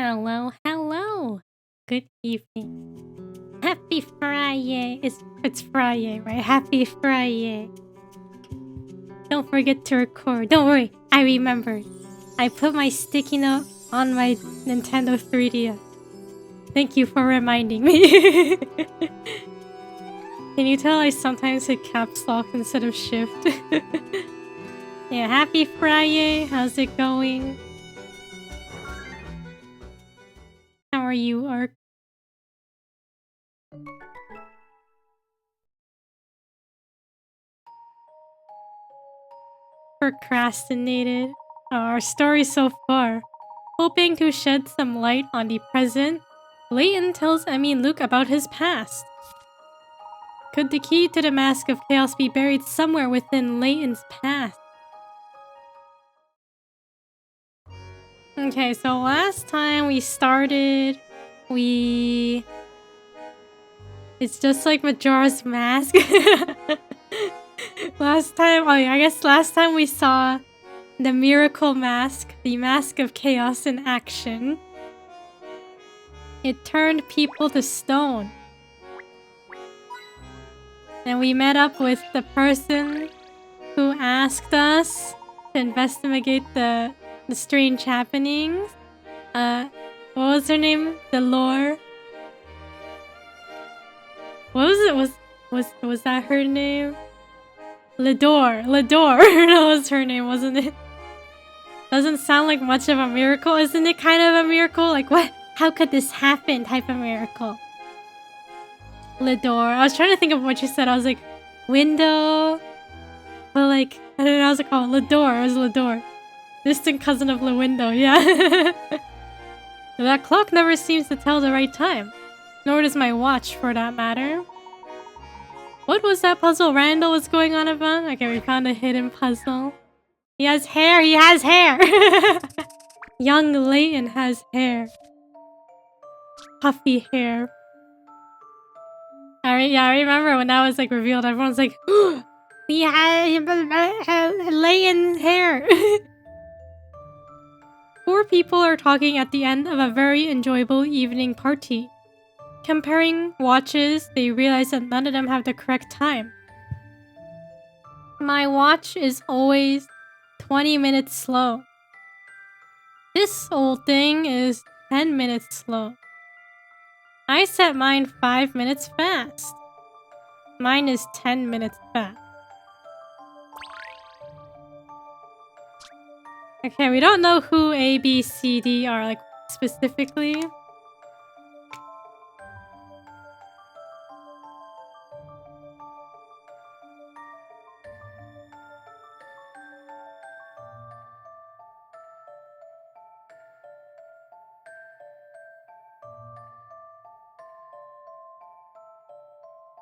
Hello, hello. Good evening. Happy Friday. It's Friday, right? Happy Friday. Don't forget to record. Don't worry, I remembered. I put my sticky note on my Nintendo 3DS. Thank you for reminding me. Can you tell I sometimes hit caps lock instead of shift? Yeah, happy Friday. How's it going? How are you, Ark? Procrastinated. Our story so far. Hoping to shed some light on the present, Layton tells Emmy and Luke about his past. Could the key to the Mask of Chaos be buried somewhere within Layton's past? Okay, so last time we started, it's just like Majora's Mask. Last time we saw the Miracle Mask, the Mask of Chaos in action. It turned people to stone. And we met up with the person who asked us to investigate the strange happenings. What was her name? The lore. What was it? Was that her name? Lador. That was her name, wasn't it? Doesn't sound like much of a miracle. Isn't it kind of a miracle? Like, what? How could this happen type of miracle? Lador. I was trying to think of what you said. I was like, window. But like, I don't know. I was like, oh, Lador. It was Lador. Distant cousin of Window. Yeah. That clock never seems to tell the right time. Nor does my watch, for that matter. What was that puzzle Randall was going on about? Okay, we found a hidden puzzle. He has hair. He has hair. Young Layton has hair. Puffy hair. I remember when that was like revealed, everyone's like, he has Layton hair. 4 people are talking at the end of a very enjoyable evening party. Comparing watches, they realize that none of them have the correct time. My watch is always 20 minutes slow. This old thing is 10 minutes slow. I set mine 5 minutes fast. Mine is 10 minutes fast. Okay, we don't know who A, B, C, D are, like, specifically.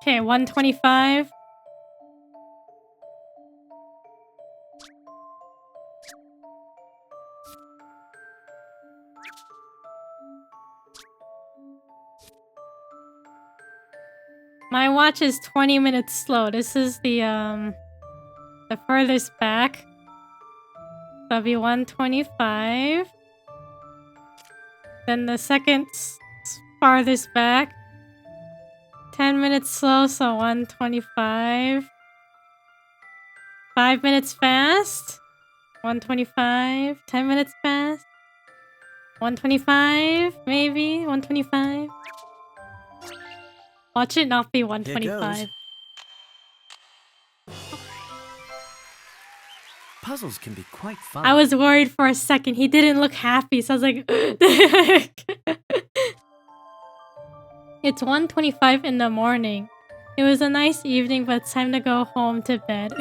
Okay, 125. My watch is 20 minutes slow. This is the furthest back. That'll be 125. Then the second farthest back. 10 minutes slow, so 125. 5 minutes fast. 125. 10 minutes fast. 125, maybe. 125. Watch it not be 125. Puzzles can be quite fun. I was worried for a second. He didn't look happy, so I was like... It's 1:25 in the morning. It was a nice evening, but it's time to go home to bed.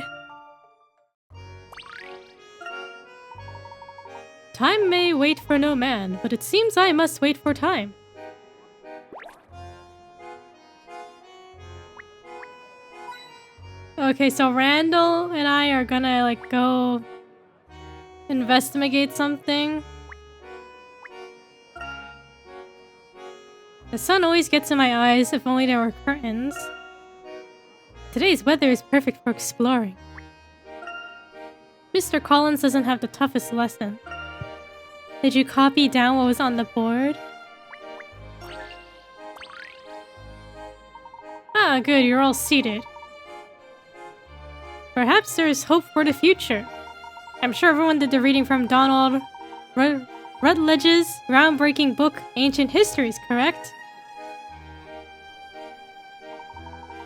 Time may wait for no man, but it seems I must wait for time. Okay, so Randall and I are gonna like go investigate something. The sun always gets in my eyes, if only there were curtains. Today's weather is perfect for exploring. Mr. Collins doesn't have the toughest lesson. Did you copy down what was on the board? Ah, good, you're all seated. Perhaps there is hope for the future. I'm sure everyone did the reading from Donald Rutledge's groundbreaking book, Ancient Histories, correct?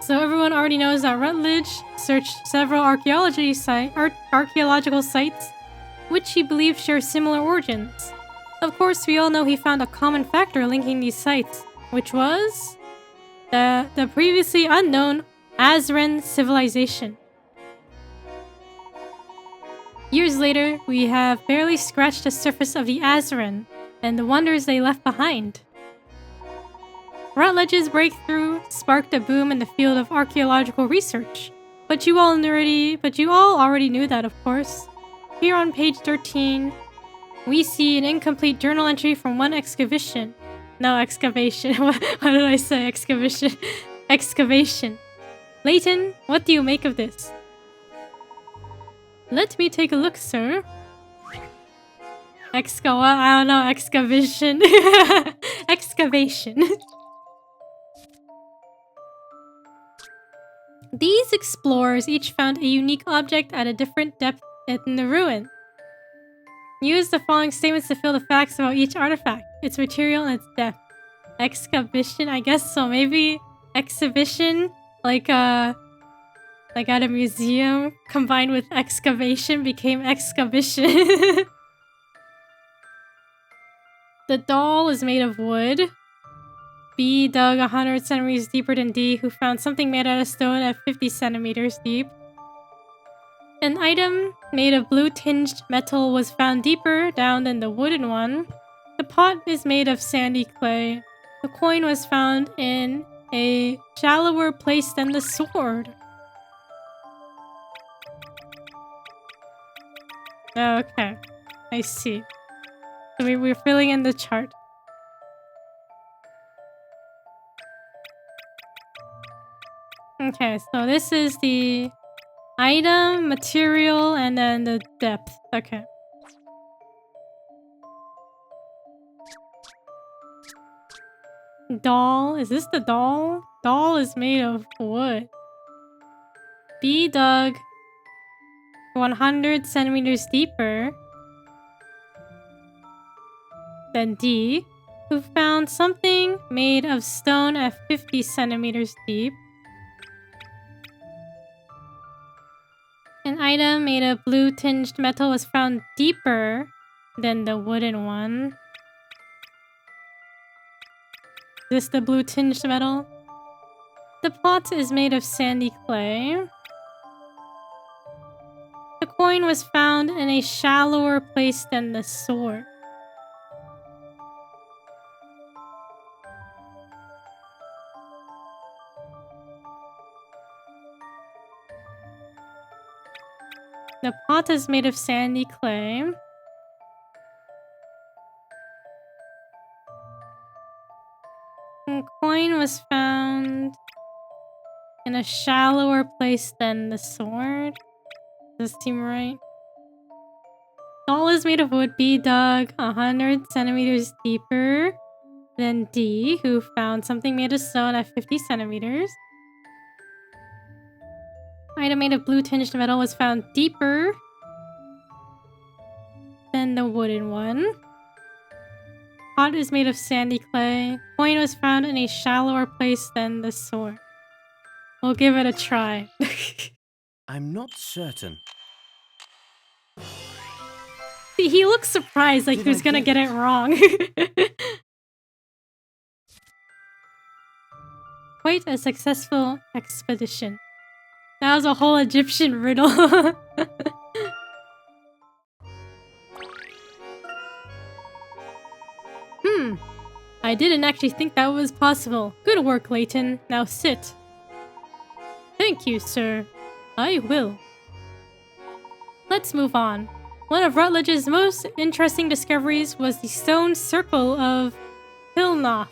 So everyone already knows that Rutledge searched several archaeological sites, which he believed share similar origins. Of course, we all know he found a common factor linking these sites, which was the previously unknown Azren civilization. Years later, we have barely scratched the surface of the Azren and the wonders they left behind. Rutledge's breakthrough sparked a boom in the field of archaeological research, but you all already knew that, of course. Here on page 13, we see an incomplete journal entry from one excavation. No, excavation. What did I say? Excavation. Excavation. Layton, what do you make of this? Let me take a look, sir. I don't know, excavation. Excavation. These explorers each found a unique object at a different depth in the ruin. Use the following statements to fill the facts about each artifact, its material, and its depth. Exhibition, I guess so. Maybe exhibition, like at a museum, combined with excavation became excavation. The doll is made of wood. B dug 100 centimeters deeper than D, who found something made out of stone at 50 centimeters deep. An item made of blue-tinged metal was found deeper down than the wooden one. The pot is made of sandy clay. The coin was found in a shallower place than the sword. Okay, I see. So we're filling in the chart. Okay, so this is the item, material, and then the depth. Okay. Doll. Is this the doll? Doll is made of wood. B dug 100 centimeters deeper than D, who found something made of stone at 50 centimeters deep. An item made of blue-tinged metal was found deeper than the wooden one. Is this the blue-tinged metal? The pot is made of sandy clay. The coin was found in a shallower place than the sword. The pot is made of sandy clay. The coin was found in a shallower place than the sword. Does this seem right? Doll is made of wood. B dug 100 centimeters deeper than D, who found something made of stone at 50 centimeters. Item made of blue-tinged metal was found deeper than the wooden one. Pot is made of sandy clay. Coin was found in a shallower place than the sword. We'll give it a try. I'm not certain. He looks surprised, like he was gonna get it wrong. Quite a successful expedition. That was a whole Egyptian riddle. I didn't actually think that was possible. Good work, Layton. Now sit. Thank you, sir. I will. Let's move on. One of Rutledge's most interesting discoveries was the stone circle of Pilnoth.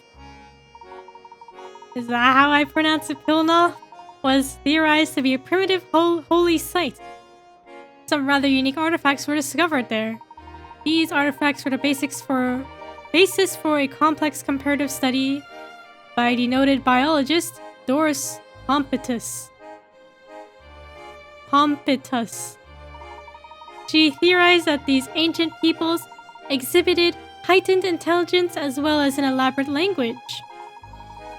Is that how I pronounce it? Pilnoth? Was theorized to be a primitive holy site. Some rather unique artifacts were discovered there. These artifacts were the basis for a complex comparative study by the noted biologist Doris Pompitus. She theorized that these ancient peoples exhibited heightened intelligence as well as an elaborate language.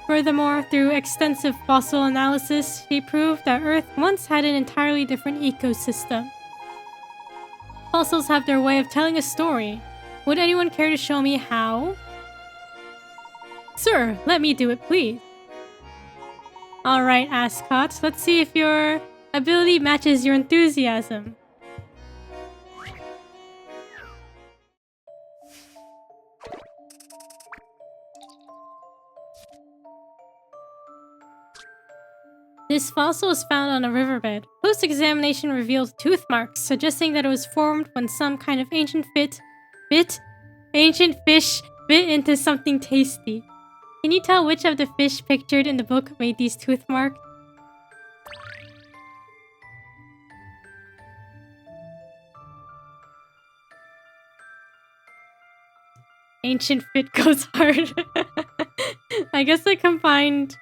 Furthermore, through extensive fossil analysis, she proved that Earth once had an entirely different ecosystem. Fossils have their way of telling a story. Would anyone care to show me how? Sir, let me do it, please. Alright, Ascot, let's see if your ability matches your enthusiasm. This fossil was found on a riverbed. Close examination revealed tooth marks, suggesting that it was formed when some kind of ancient fish bit into something tasty. Can you tell which of the fish pictured in the book made these tooth marks? Ancient fit goes hard. I guess I combined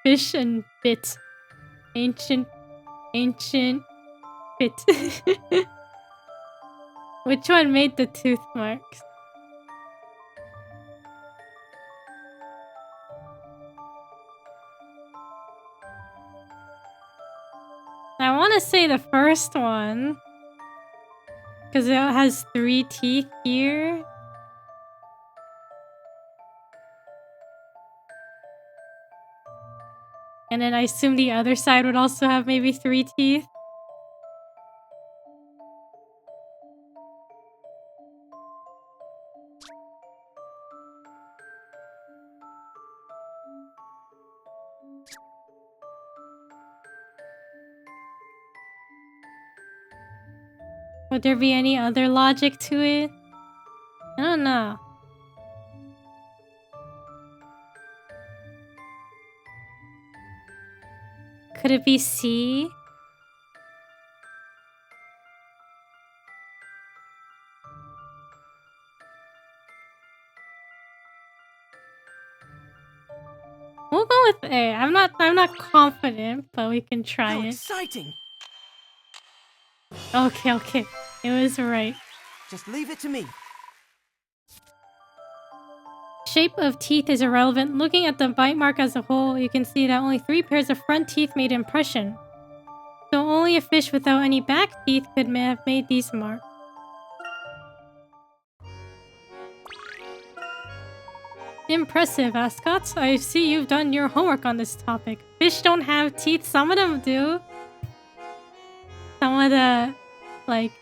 fish and bit. Ancient fit. Which one made the tooth marks? I want to say the first one, because it has 3 teeth here. And then I assume the other side would also have maybe 3 teeth. Would there be any other logic to it? I don't know. Could it be C? We'll go with A. I'm not confident, but we can try it. Exciting! Okay. It was right. Just leave it to me. Shape of teeth is irrelevant. Looking at the bite mark as a whole, you can see that only 3 pairs of front teeth made impression. So only a fish without any back teeth could have made these marks. Impressive, Ascot. I see you've done your homework on this topic. Fish don't have teeth. Some of them do. Some of the, like,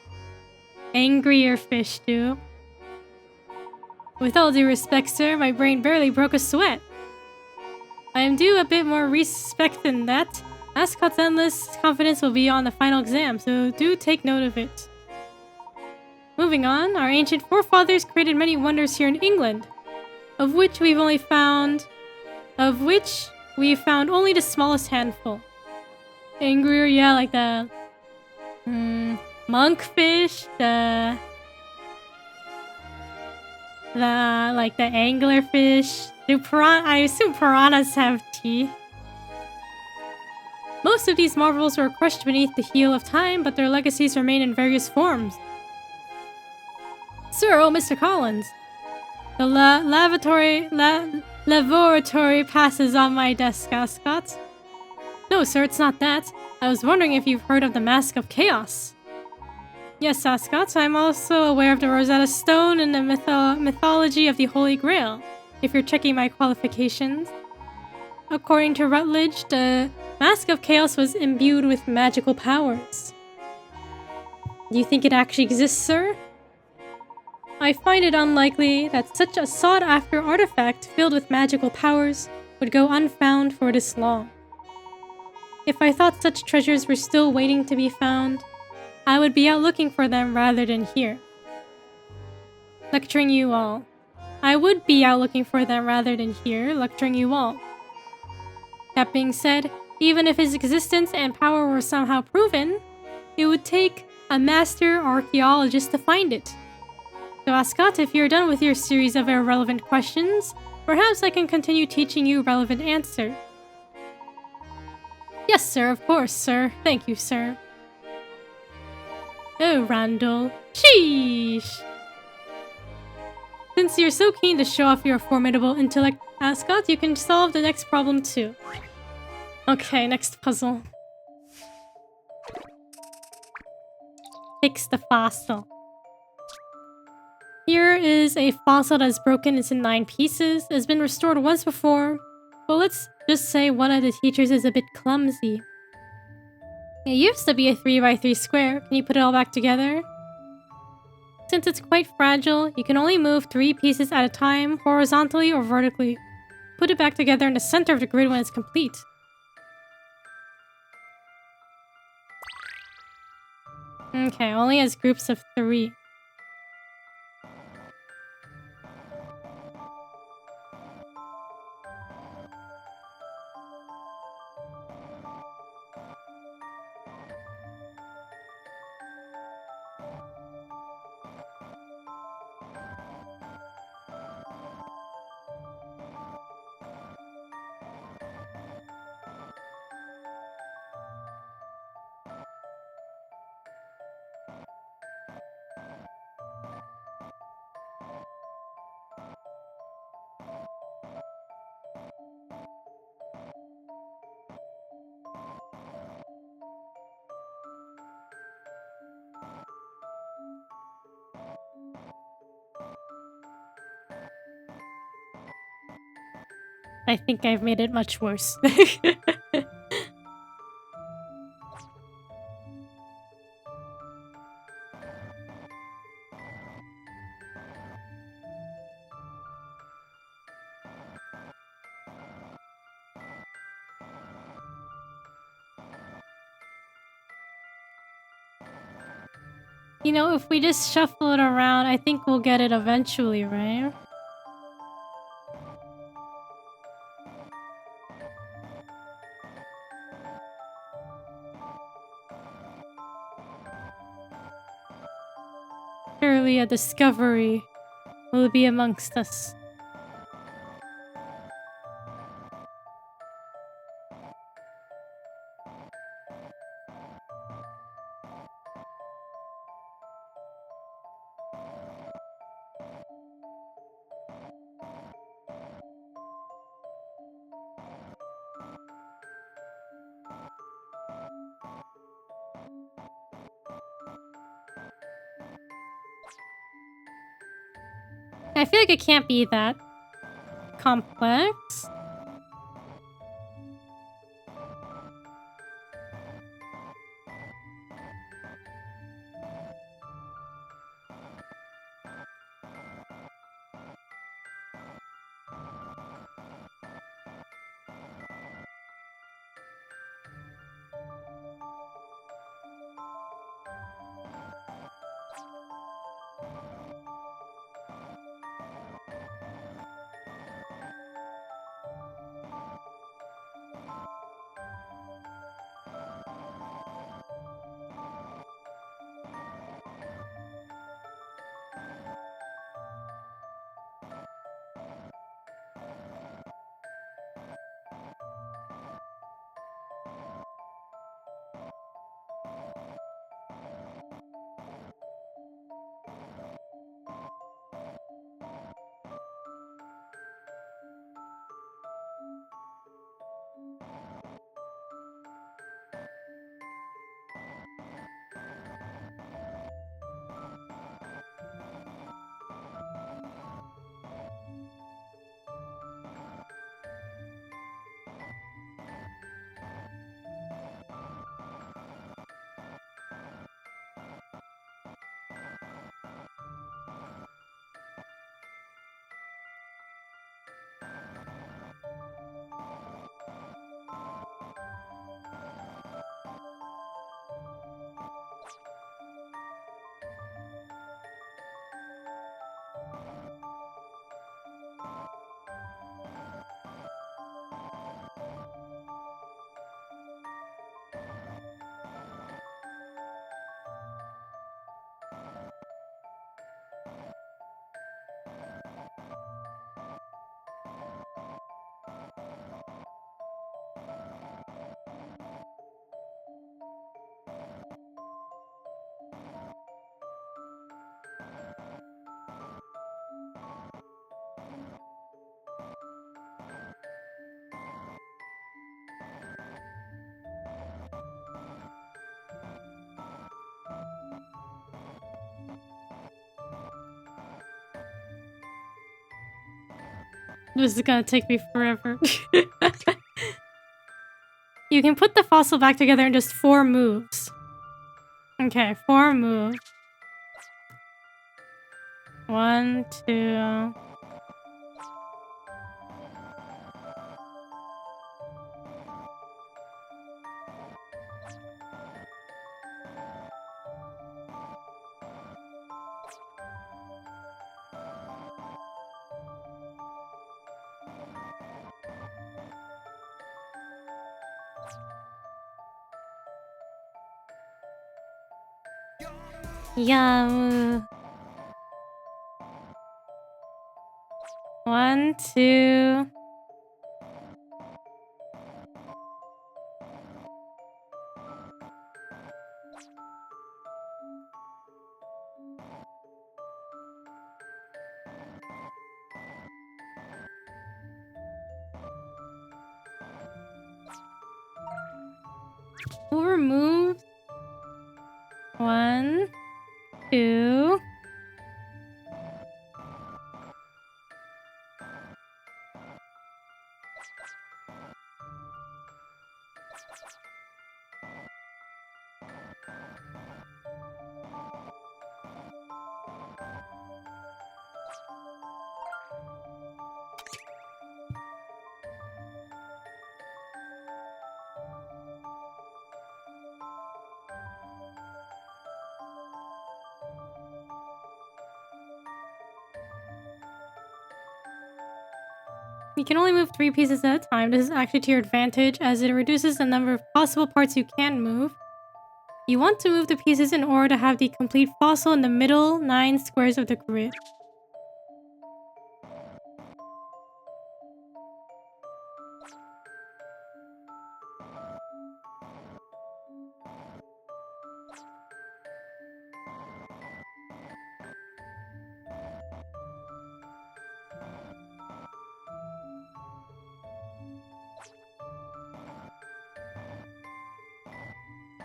angrier fish do. With all due respect, sir, my brain barely broke a sweat. I am due a bit more respect than that. Ascot's endless confidence will be on the final exam, so do take note of it. Moving on, our ancient forefathers created many wonders here in England, of which we found only the smallest handful. Angrier, yeah, like the monkfish, the anglerfish. I assume piranhas have teeth. Most of these marvels were crushed beneath the heel of time, but their legacies remain in various forms. Sir, oh Mr. Collins, the laboratory passes on my desk, Ascot. No, sir, it's not that. I was wondering if you've heard of the Mask of Chaos. Yes, Ascot, I'm also aware of the Rosetta Stone and the mythology of the Holy Grail, if you're checking my qualifications. According to Rutledge, the Mask of Chaos was imbued with magical powers. Do you think it actually exists, sir? I find it unlikely that such a sought-after artifact filled with magical powers would go unfound for this long. If I thought such treasures were still waiting to be found, I would be out looking for them rather than here. Lecturing you all. I would be out looking for them rather than here, lecturing you all. That being said, even if his existence and power were somehow proven, it would take a master archaeologist to find it. So, Ascot, if you're done with your series of irrelevant questions, perhaps I can continue teaching you relevant answers. Yes, sir, of course, sir. Thank you, sir. Oh, Randall. Sheesh! Since you're so keen to show off your formidable intellect, Ascot, you can solve the next problem too. Okay, next puzzle. Fix the fossil. Here is a fossil that is broken into 9 pieces. It's been restored once before, but let's just say one of the teachers is a bit clumsy. It used to be a 3x3 square. Can you put it all back together? Since it's quite fragile, you can only move 3 pieces at a time, horizontally or vertically. Put it back together in the center of the grid when it's complete. Okay, only as groups of 3. I think I've made it much worse. You know, if we just shuffle it around, I think we'll get it eventually, right? Surely a discovery will be amongst us. I feel like it can't be that complex. This is gonna take me forever. You can put the fossil back together in just 4 moves. Okay, 4 moves. 1, 2... Yeah. 1, 2... Four moves. 1, 2... You can only move 3 pieces at a time. This is actually to your advantage, as it reduces the number of possible parts you can move. You want to move the pieces in order to have the complete fossil in the middle 9 squares of the grid.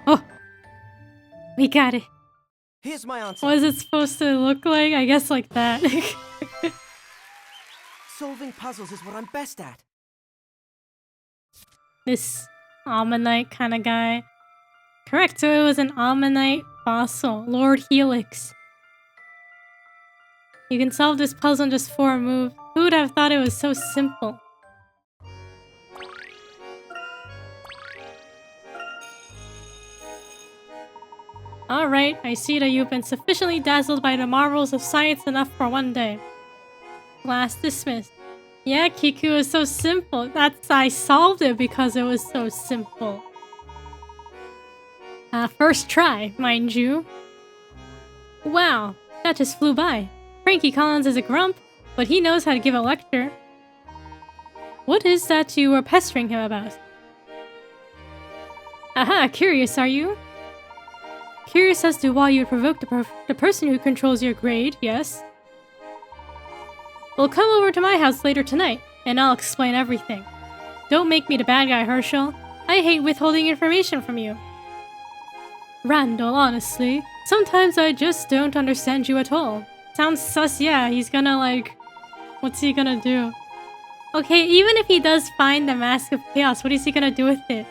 Oh! We got it. Here's my answer. What is it supposed to look like? I guess like that. Solving puzzles is what I'm best at. This Ammonite kind of guy. Correct, so it was an Ammonite fossil. Lord Helix. You can solve this puzzle in just 4 moves. Who would have thought it was so simple? Alright, I see that you've been sufficiently dazzled by the marvels of science enough for one day. Class dismissed. Yeah, Kiku is so simple. I solved it because it was so simple. First try, mind you. Wow, that just flew by. Frankie Collins is a grump, but he knows how to give a lecture. What is that you were pestering him about? Aha, curious are you? Curious as to why you would provoke the person who controls your grade, yes? Well, come over to my house later tonight, and I'll explain everything. Don't make me the bad guy, Herschel. I hate withholding information from you. Randall, honestly, sometimes I just don't understand you at all. Sounds sus, yeah, he's gonna like... What's he gonna do? Okay, even if he does find the Mask of Chaos, what is he gonna do with it?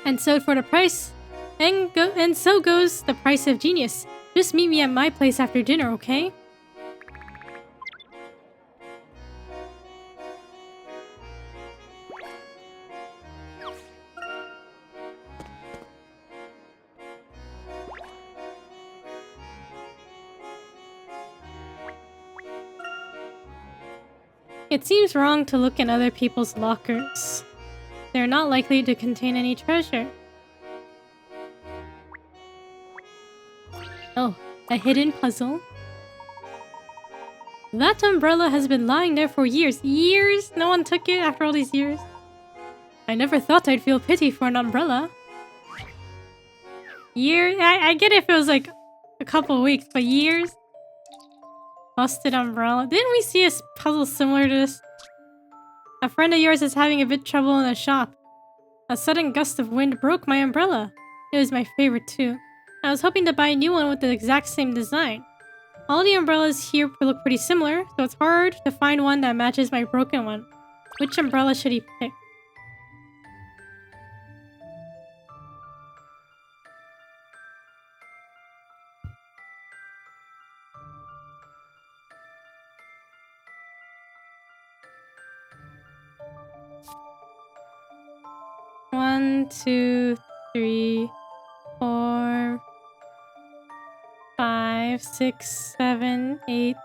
And so for the price... And so goes the price of genius. Just meet me at my place after dinner, okay? It seems wrong to look in other people's lockers. They're not likely to contain any treasure. Oh, a hidden puzzle? That umbrella has been lying there for years. Years? No one took it after all these years? I never thought I'd feel pity for an umbrella. Years? I get it if it was like a couple weeks, but years? Busted umbrella. Didn't we see a puzzle similar to this? A friend of yours is having a bit trouble in the shop. A sudden gust of wind broke my umbrella. It was my favorite too. I was hoping to buy a new one with the exact same design. All the umbrellas here look pretty similar, so it's hard to find one that matches my broken one. Which umbrella should he pick? One, two, three, 4, 5, 6, 7, 8,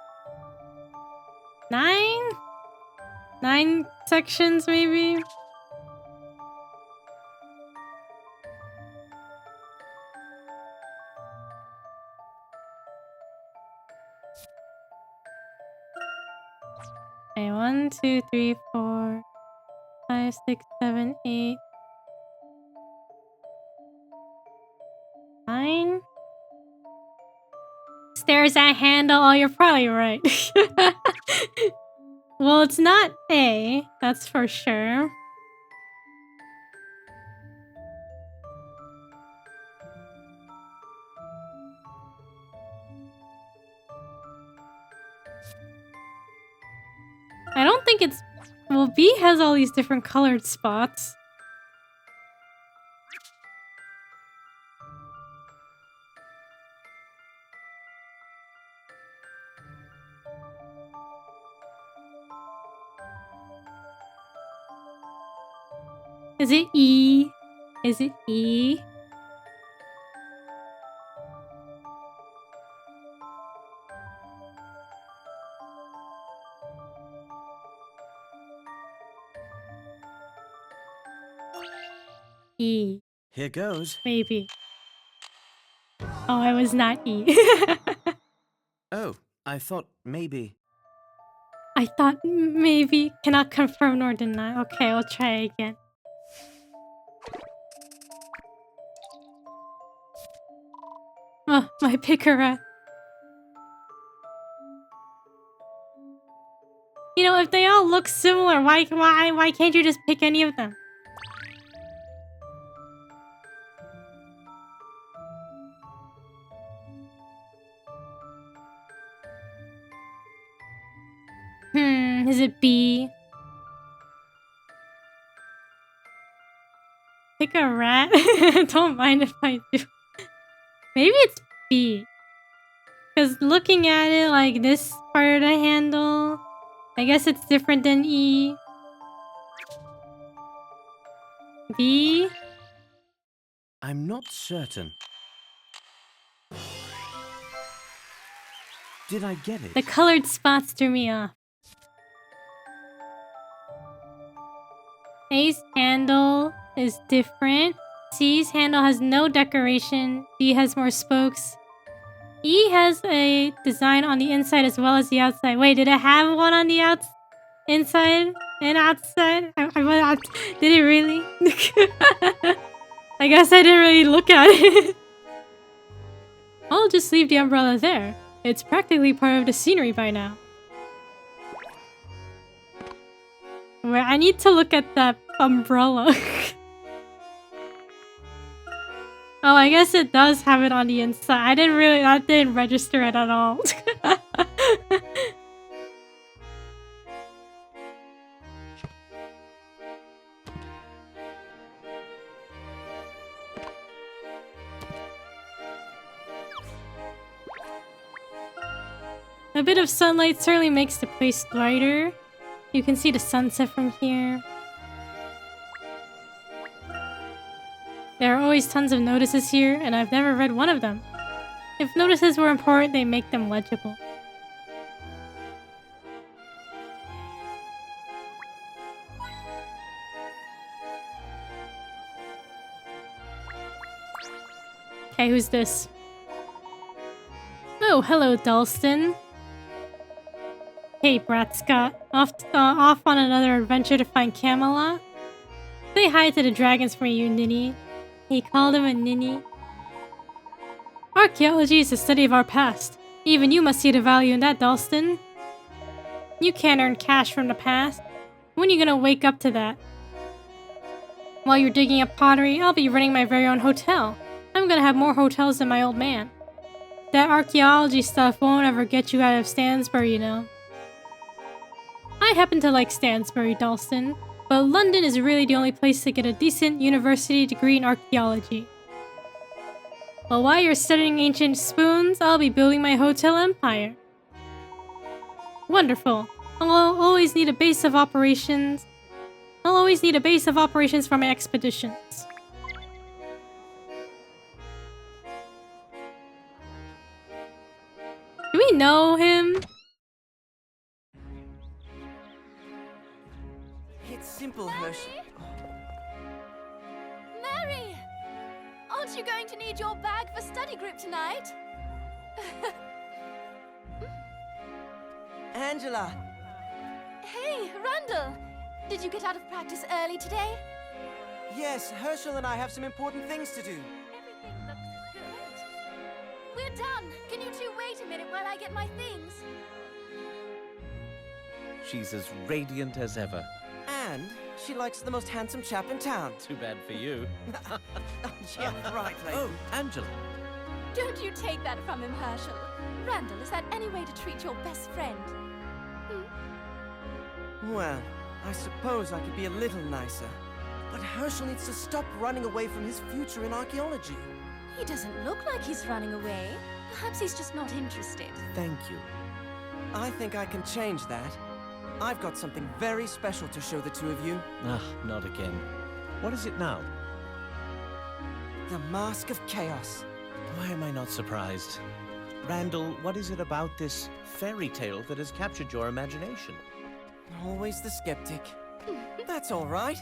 9? 9 sections, maybe? Okay, 1, 2, 3, 4, 5, 6, 7, 8, 9? Stairs that handle. Oh, you're probably right. Well, it's not A, that's for sure. I don't think it's... Well, B has all these different colored spots. Is it E? Is it E? E. Here goes. Maybe. Oh, it was not E. Oh, I thought maybe. I thought maybe. Cannot confirm nor deny. Okay, we'll try again. Oh, my picker. You know, if they all look similar, why can't you just pick any of them? Is it B? Pick a rat? Don't mind if I do. Maybe it's B. Because looking at it like this part of the handle, I guess it's different than E. B? I'm not certain. Did I get it? The colored spots threw me off. A's handle is different. C's handle has no decoration. D has more spokes. E has a design on the inside as well as the outside. Wait, did it have one on the inside and outside? Did it really? I guess I didn't really look at it. I'll just leave the umbrella there. It's practically part of the scenery by now. Wait, I need to look at that umbrella. Oh, I guess it does have it on the inside. That didn't register it at all. A bit of sunlight certainly makes the place brighter. You can see the sunset from here. There are always tons of notices here, and I've never read one of them. If notices were important, they make them legible. Okay, who's this? Oh, hello, Dalston. Hey, Brat Scott. Off on another adventure to find Camelot? Say hi to the dragons for me, you ninny. He called him a ninny. Archaeology is the study of our past. Even you must see the value in that, Dalston. You can't earn cash from the past. When are you gonna wake up to that? While you're digging up pottery, I'll be running my very own hotel. I'm gonna have more hotels than my old man. that archaeology stuff won't ever get you out of Stansbury, you know. I happen to like Stansbury, Dalston, but London is really the only place to get a decent university degree in archaeology. Well, while you're studying ancient spoons, I'll be building my hotel empire. Wonderful. I'll always need a base of operations for my expeditions. Do we know him? It's simple, Hershel. Mary! Aren't you going to need your bag for study group tonight? Angela! Hey, Randall! Did you get out of practice early today? Yes, Hershel and I have some important things to do. Everything looks good. We're done. Can you two wait a minute while I get my things? She's as radiant as ever. And she likes the most handsome chap in town. Too bad for you. Yeah, right, Layton. Oh, Angela. Don't you take that from him, Herschel. Randall, is that any way to treat your best friend? Well, I suppose I could be a little nicer. But Hershel needs to stop running away from his future in archaeology. He doesn't look like he's running away. Perhaps he's just not interested. Thank you. I think I can change that. I've got something very special to show the two of you. Ah, not again. What is it now? The Mask of Chaos. Why am I not surprised? Randall, what is it about this fairy tale that has captured your imagination? Always the skeptic. That's all right.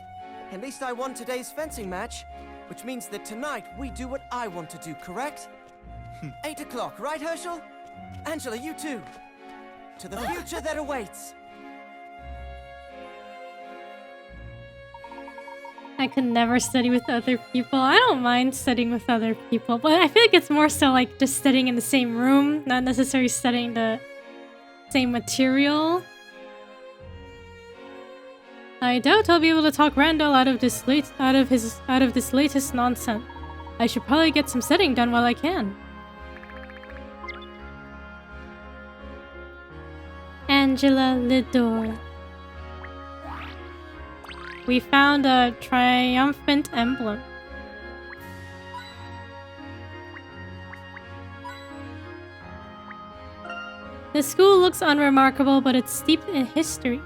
At least I won today's fencing match, which means that tonight we do what I want to do, correct? 8 o'clock, right, Herschel? Angela, you too. To the future that awaits. I could never study with other people. I don't mind studying with other people, but I feel like it's more so like just studying in the same room, not necessarily studying the same material. I doubt I'll be able to talk Randall out of this latest nonsense. I should probably get some studying done while I can. Angela Lidor. We found a triumphant emblem. The school looks unremarkable, but it's steeped in history.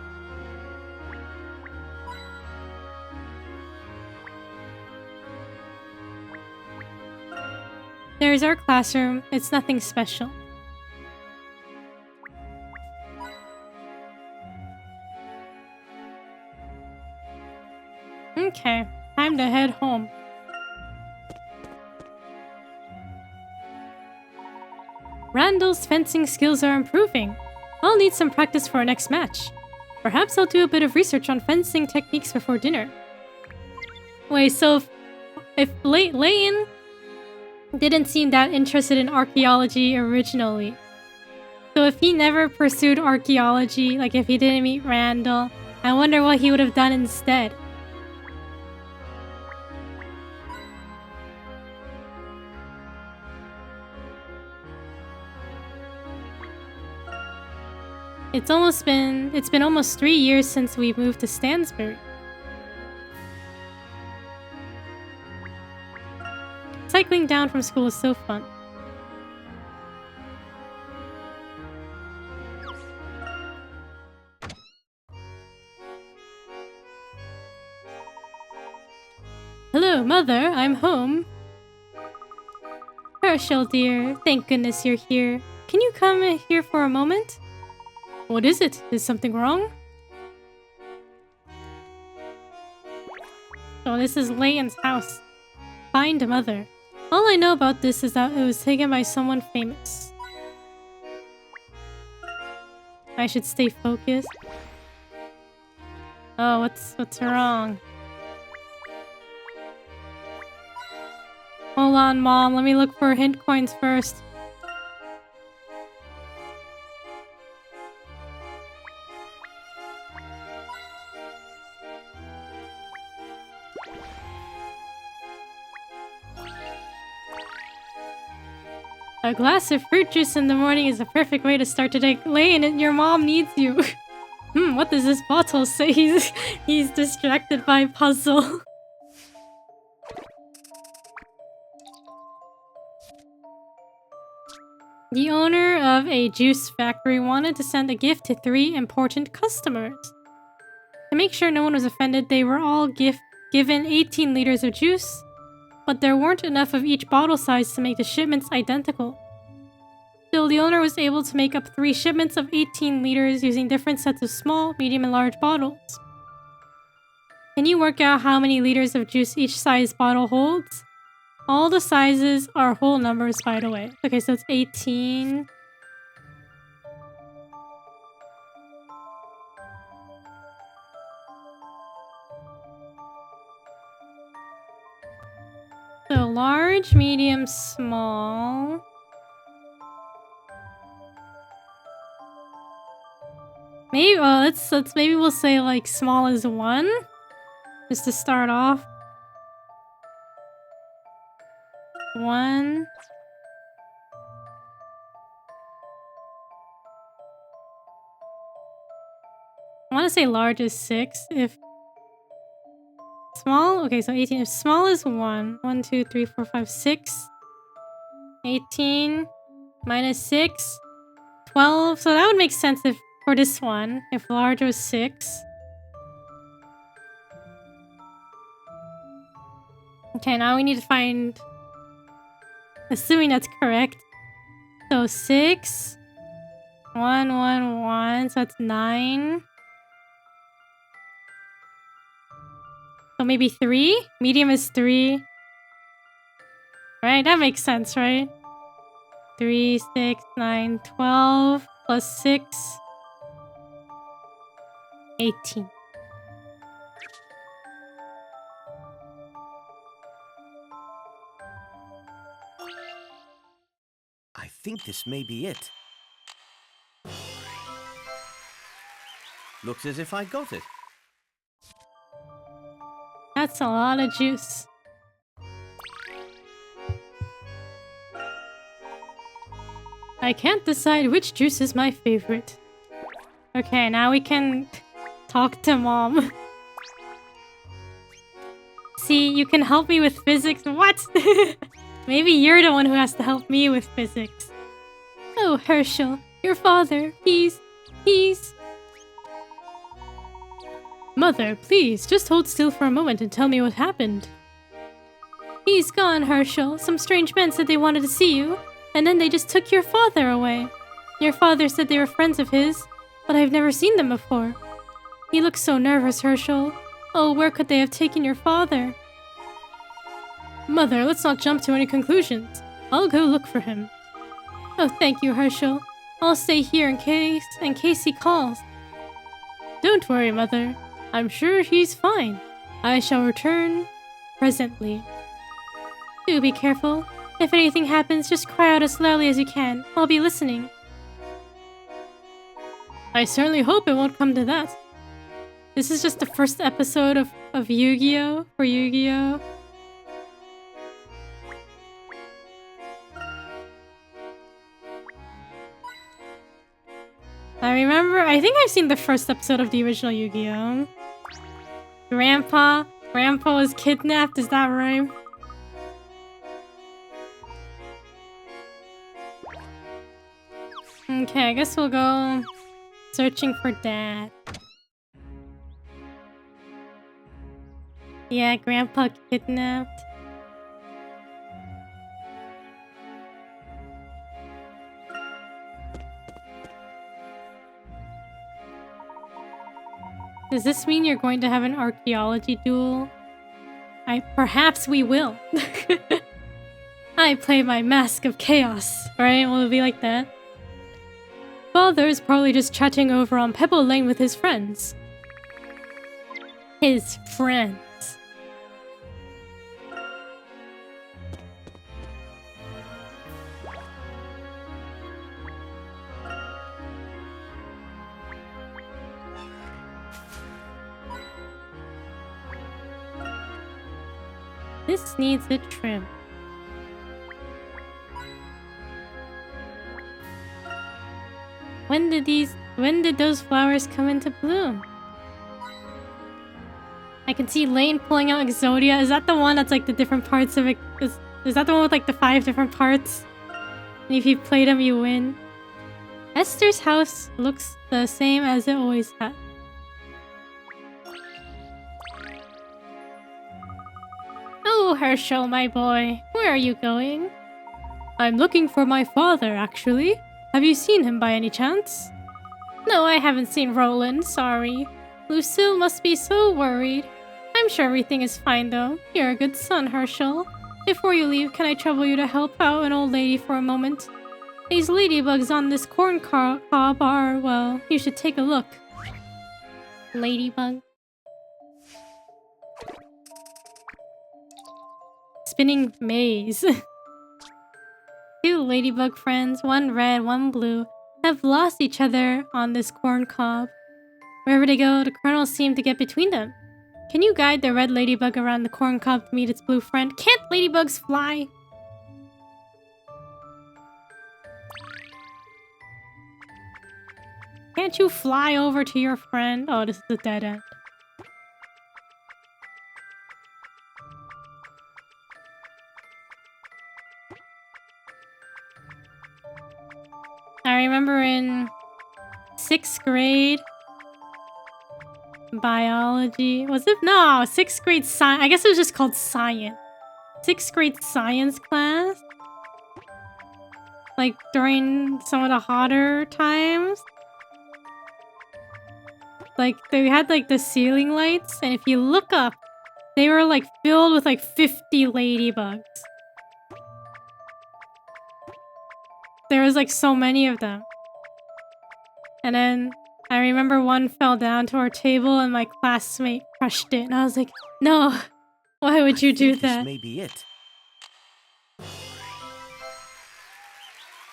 There's our classroom. It's nothing special. Okay, time to head home. Randall's fencing skills are improving. I'll need some practice for our next match. Perhaps I'll do a bit of research on fencing techniques before dinner. Wait, so if Layton didn't seem that interested in archaeology originally, so if he never pursued archaeology, like if he didn't meet Randall, I wonder what he would have done instead. It's been almost 3 years since we moved to Stansbury. Cycling down from school is so fun. Hello, Mother. I'm home. Herschel, dear. Thank goodness you're here. Can you come here for a moment? What is it? Is something wrong? Oh, this is Layton's house. Find Mother. All I know about this is that it was taken by someone famous. I should stay focused. Oh, what's wrong? Hold on, Mom. Let me look for hint coins first. A glass of fruit juice in the morning is a perfect way to start today. Layton, your mom needs you. What does this bottle say? He's distracted by puzzle. The owner of a juice factory wanted to send a gift to 3 important customers. To make sure no one was offended, they were all given 18 liters of juice, but there weren't enough of each bottle size to make the shipments identical. Still, the owner was able to make up 3 shipments of 18 liters using different sets of small, medium, and large bottles. Can you work out how many liters of juice each size bottle holds? All the sizes are whole numbers, by the way. Okay, so it's 18. So large, medium, small. Maybe maybe we'll say like small is 1, just to start off. 1. I want to say large is 6. If small, okay, so 18. If small is 1, 1, 2, 3, 4, 5, 6. 18 minus 6, 12. So that would make sense if for this one, if large was 6. Okay, now we need to find, assuming that's correct. So 6, 1, 1, 1, so that's 9. So maybe 3? Medium is 3. Right, that makes sense, right? 3, 6, 9, 12, plus 6. 18. I think this may be it. Looks as if I got it. That's a lot of juice. I can't decide which juice is my favorite. Okay, now we can talk to Mom. See, you can help me with physics. What? Maybe you're the one who has to help me with physics. Oh, Herschel, your father, he's... Mother, please, just hold still for a moment and tell me what happened. He's gone, Herschel. Some strange men said they wanted to see you, and then they just took your father away. Your father said they were friends of his, but I've never seen them before. He looks so nervous, Herschel. Oh, where could they have taken your father? Mother, let's not jump to any conclusions. I'll go look for him. Oh, thank you, Herschel. I'll stay here in case he calls. Don't worry, Mother. I'm sure he's fine. I shall return presently. Do be careful. If anything happens, just cry out as loudly as you can. I'll be listening. I certainly hope it won't come to that. This is just the first episode of Yu-Gi-Oh! For Yu-Gi-Oh! I think I've seen the first episode of the original Yu-Gi-Oh! Grandpa was kidnapped, is that right? Okay, I guess we'll go searching for Dad. Yeah, Grandpa kidnapped. Does this mean you're going to have an archaeology duel? Perhaps we will. I play my Mask of Chaos, right? Will it be like that? Father's probably just chatting over on Pebble Lane with his friends. His friends. This needs a trim. When did those flowers come into bloom? I can see Layton pulling out Exodia. Is that the one that's like the different parts of it? Is that the one with like the 5 different parts? And if you play them, you win. Esther's house looks the same as it always has. Oh, Herschel, my boy. Where are you going? I'm looking for my father, actually. Have you seen him by any chance? No, I haven't seen Roland, sorry. Lucille must be so worried. I'm sure everything is fine, though. You're a good son, Herschel. Before you leave, can I trouble you to help out an old lady for a moment? These ladybugs on this corn cob are, well, you should take a look. Ladybug. Spinning maze. 2 ladybug friends, one red, one blue, have lost each other on this corn cob. Wherever they go, the kernels seem to get between them. Can you guide the red ladybug around the corn cob to meet its blue friend? Can't ladybugs fly? Can't you fly over to your friend? Oh, this is a dead end. I remember in 6th grade biology. Was it? No, 6th grade science. I guess it was just called science. 6th grade science class. Like during some of the hotter times. Like they had like the ceiling lights, and if you look up, they were like filled with like 50 ladybugs. There was like so many of them. And then I remember one fell down to our table and my classmate crushed it. And I was like, no, why would you do that? This may be it.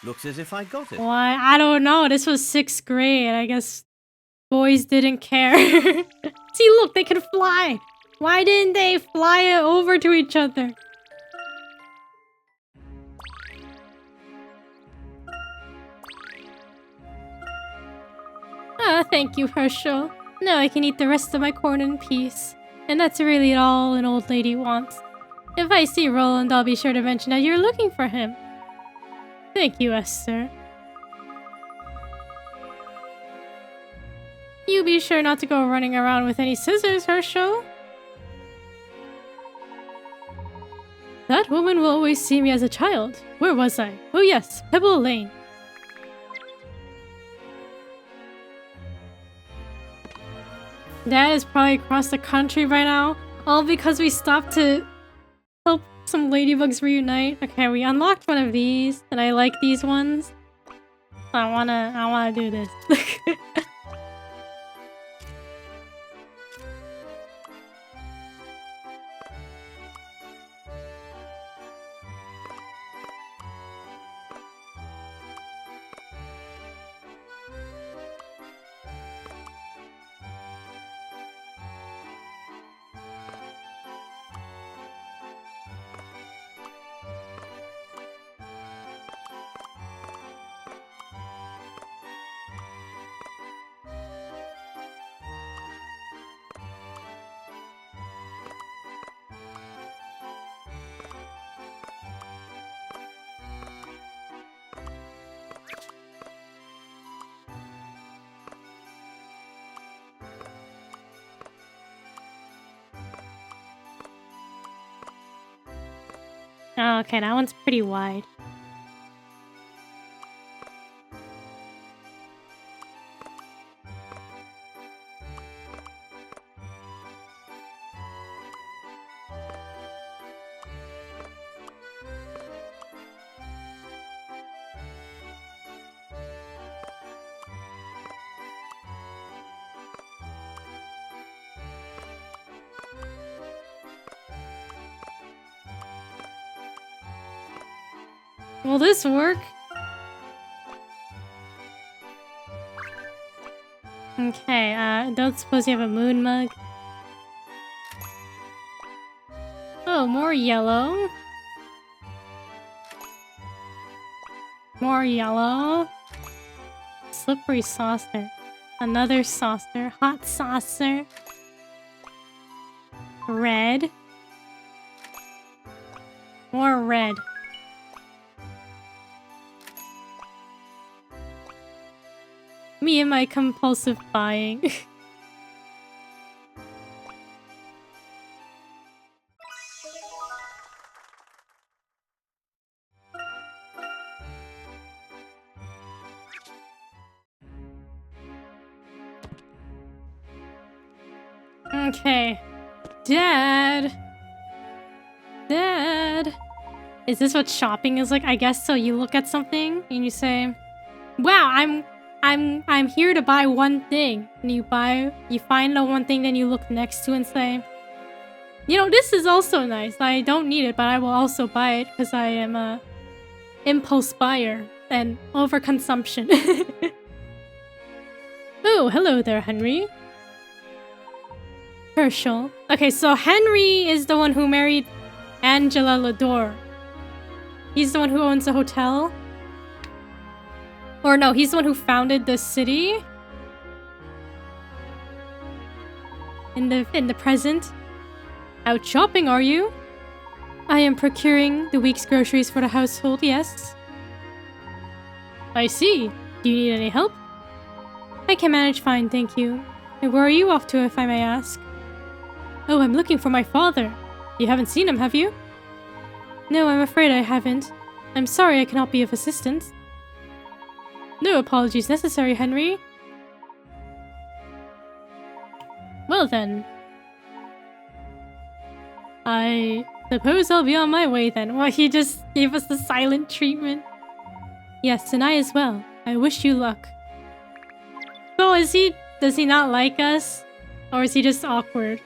Looks as if I got it. Why? I don't know. This was 6th grade. I guess boys didn't care. See, look, they can fly. Why didn't they fly it over to each other? Ah, thank you, Herschel. Now I can eat the rest of my corn in peace. And that's really all an old lady wants. If I see Roland, I'll be sure to mention that you're looking for him. Thank you, Esther. You be sure not to go running around with any scissors, Herschel. That woman will always see me as a child. Where was I? Oh yes, Pebble Lane. Dad is probably across the country right now, all because we stopped to help some ladybugs reunite. Okay, we unlocked one of these, and I like these ones. I wanna do this. Oh, okay, that one's pretty wide. Will this work? Okay, don't suppose you have a moon mug? Oh, more yellow. More yellow. Slippery saucer. Another saucer. Hot saucer. Red. More red. Me and my compulsive buying. Okay. Dad. Dad. Is this what shopping is like? I guess so. You look at something and you say, "Wow, I'm here to buy one thing." And you find the one thing, then you look next to it and say, "You know, this is also nice. I don't need it, but I will also buy it because I am a impulse buyer and overconsumption." Oh, hello there, Henry. Herschel. Okay, so Henry is the one who married Angela Lador. He's the one who owns the hotel. Or no, he's the one who founded the city. In the present. Out shopping, are you? I am procuring the week's groceries for the household, yes. I see. Do you need any help? I can manage fine, thank you. And where are you off to, if I may ask? Oh, I'm looking for my father. You haven't seen him, have you? No, I'm afraid I haven't. I'm sorry I cannot be of assistance. No apologies necessary, Henry. Well then. I suppose I'll be on my way then. Well, he just gave us the silent treatment. Yes, and I as well. I wish you luck. So does he not like us? Or is he just awkward?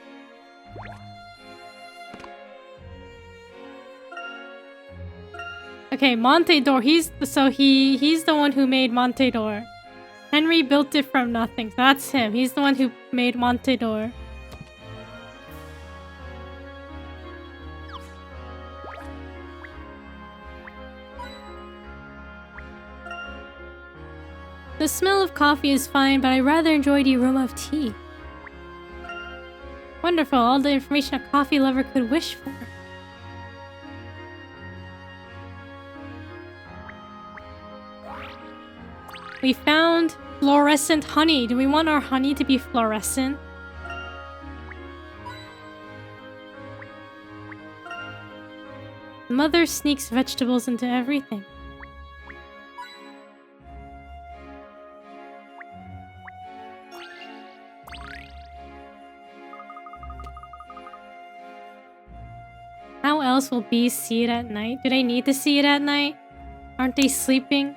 Okay, Montedor. He's the one who made Montedor. Henry built it from nothing. So that's him. He's the one who made Montedor. The smell of coffee is fine, but I rather enjoy the aroma of tea. Wonderful, all the information a coffee lover could wish for. We found fluorescent honey. Do we want our honey to be fluorescent? Mother sneaks vegetables into everything. How else will bees see it at night? Do they need to see it at night? Aren't they sleeping?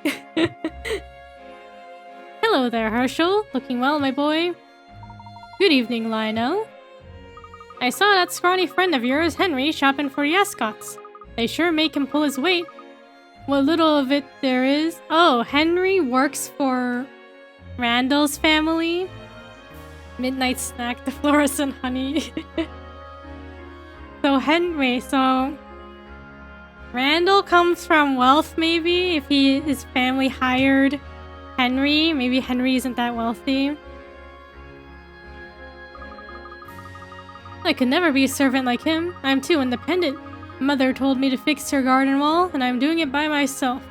Hello there, Herschel. Looking well, my boy. Good evening, Lionel. I saw that scrawny friend of yours, Henry, shopping for the ascots. They sure make him pull his weight. What little of it there is. Oh, Henry works for Randall's family. Midnight snack, the fluorescent honey. So Randall comes from wealth, maybe? If his family hired Henry, maybe Henry isn't that wealthy. I could never be a servant like him. I'm too independent. Mother told me to fix her garden wall, and I'm doing it by myself.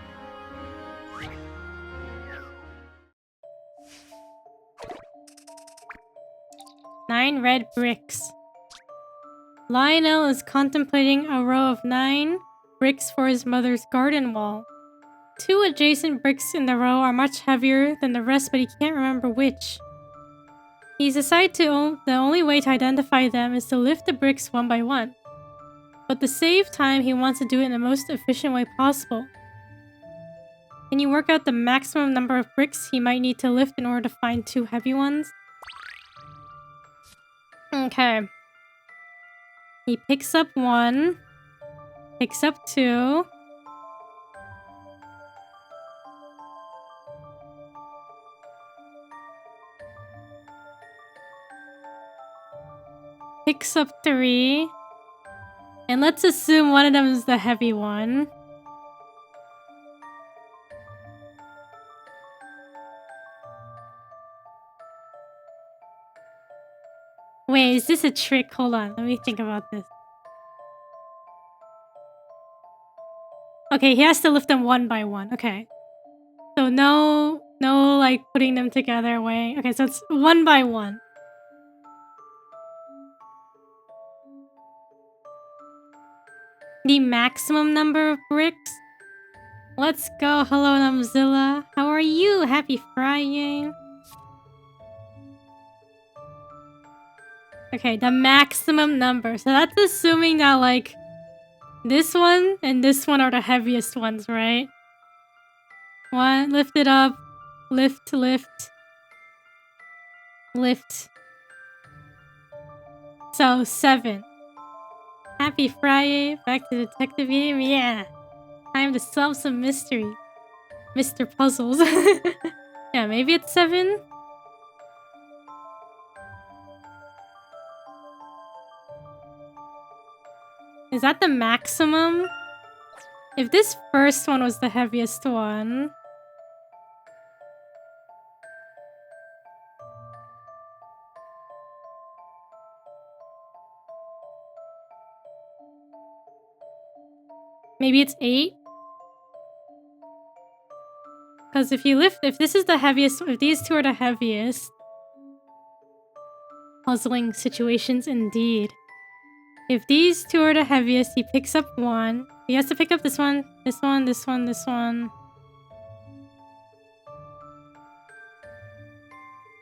Nine red bricks. Lionel is contemplating a row of 9 bricks for his mother's garden wall. 2 adjacent bricks in the row are much heavier than the rest, but he can't remember which. He's decided the only way to identify them is to lift the bricks one by one. But to save time, he wants to do it in the most efficient way possible. Can you work out the maximum number of bricks he might need to lift in order to find 2 heavy ones? Okay. He picks up 1, picks up 2. Picks up 3. And let's assume one of them is the heavy one. Wait, is this a trick? Hold on, let me think about this. Okay, he has to lift them one by one. Okay. So no, like putting them together way. Okay, so it's one by one. The maximum number of bricks. Let's go. Hello, Namzilla. How are you? Happy Friday. Okay, the maximum number. So that's assuming that, like, this one and this one are the heaviest ones, right? One, lift it up. Lift, lift. Lift. So, 7. Happy Friday. Back to detective game. Yeah. Time to solve some mystery. Mr. Puzzles. Yeah, maybe it's 7? Is that the maximum? If this first one was the heaviest one... Maybe it's 8? Because if this is the heaviest, if these two are the heaviest... Puzzling situations indeed. If these two are the heaviest, he picks up one. He has to pick up this one, this one, this one, this one.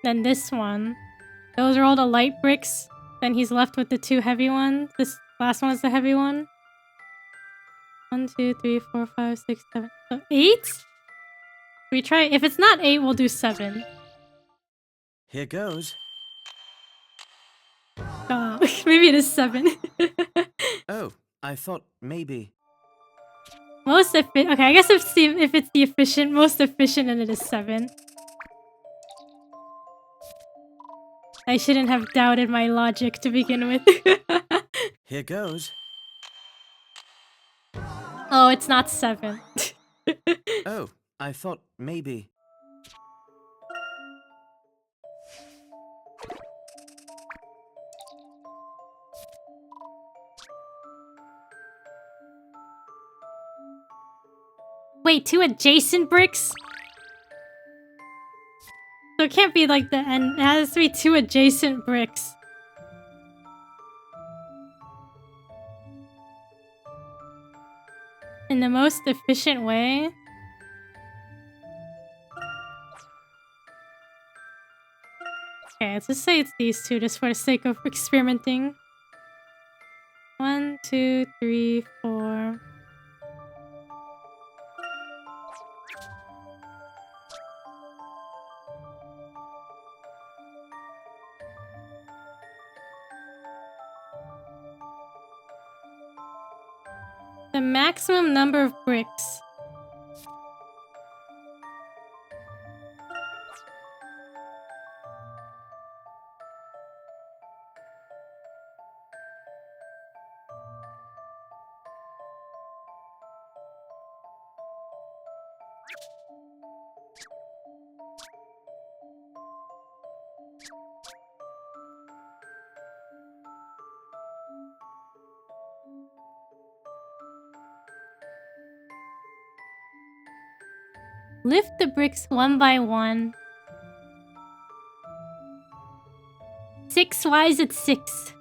Then this one. Those are all the light bricks. Then he's left with the 2 heavy ones. This last one is the heavy one. 1, 2, 3, 4, 5, 6, 7. So 8? We try. If it's not 8, we'll do 7. Here goes. Oh, maybe it is 7. Oh, I thought maybe. Most efficient. Okay, I guess if it's the efficient, most efficient, then it is 7. I shouldn't have doubted my logic to begin with. Here goes. Oh, it's not 7. Oh, I thought maybe. Wait, 2 adjacent bricks? So it can't be like the end. It has to be 2 adjacent bricks. In the most efficient way? Okay, let's just say it's these 2 just for the sake of experimenting. 1, 2, 3, 4. The maximum number of bricks. Lift the bricks one by one. 6, why is it 6?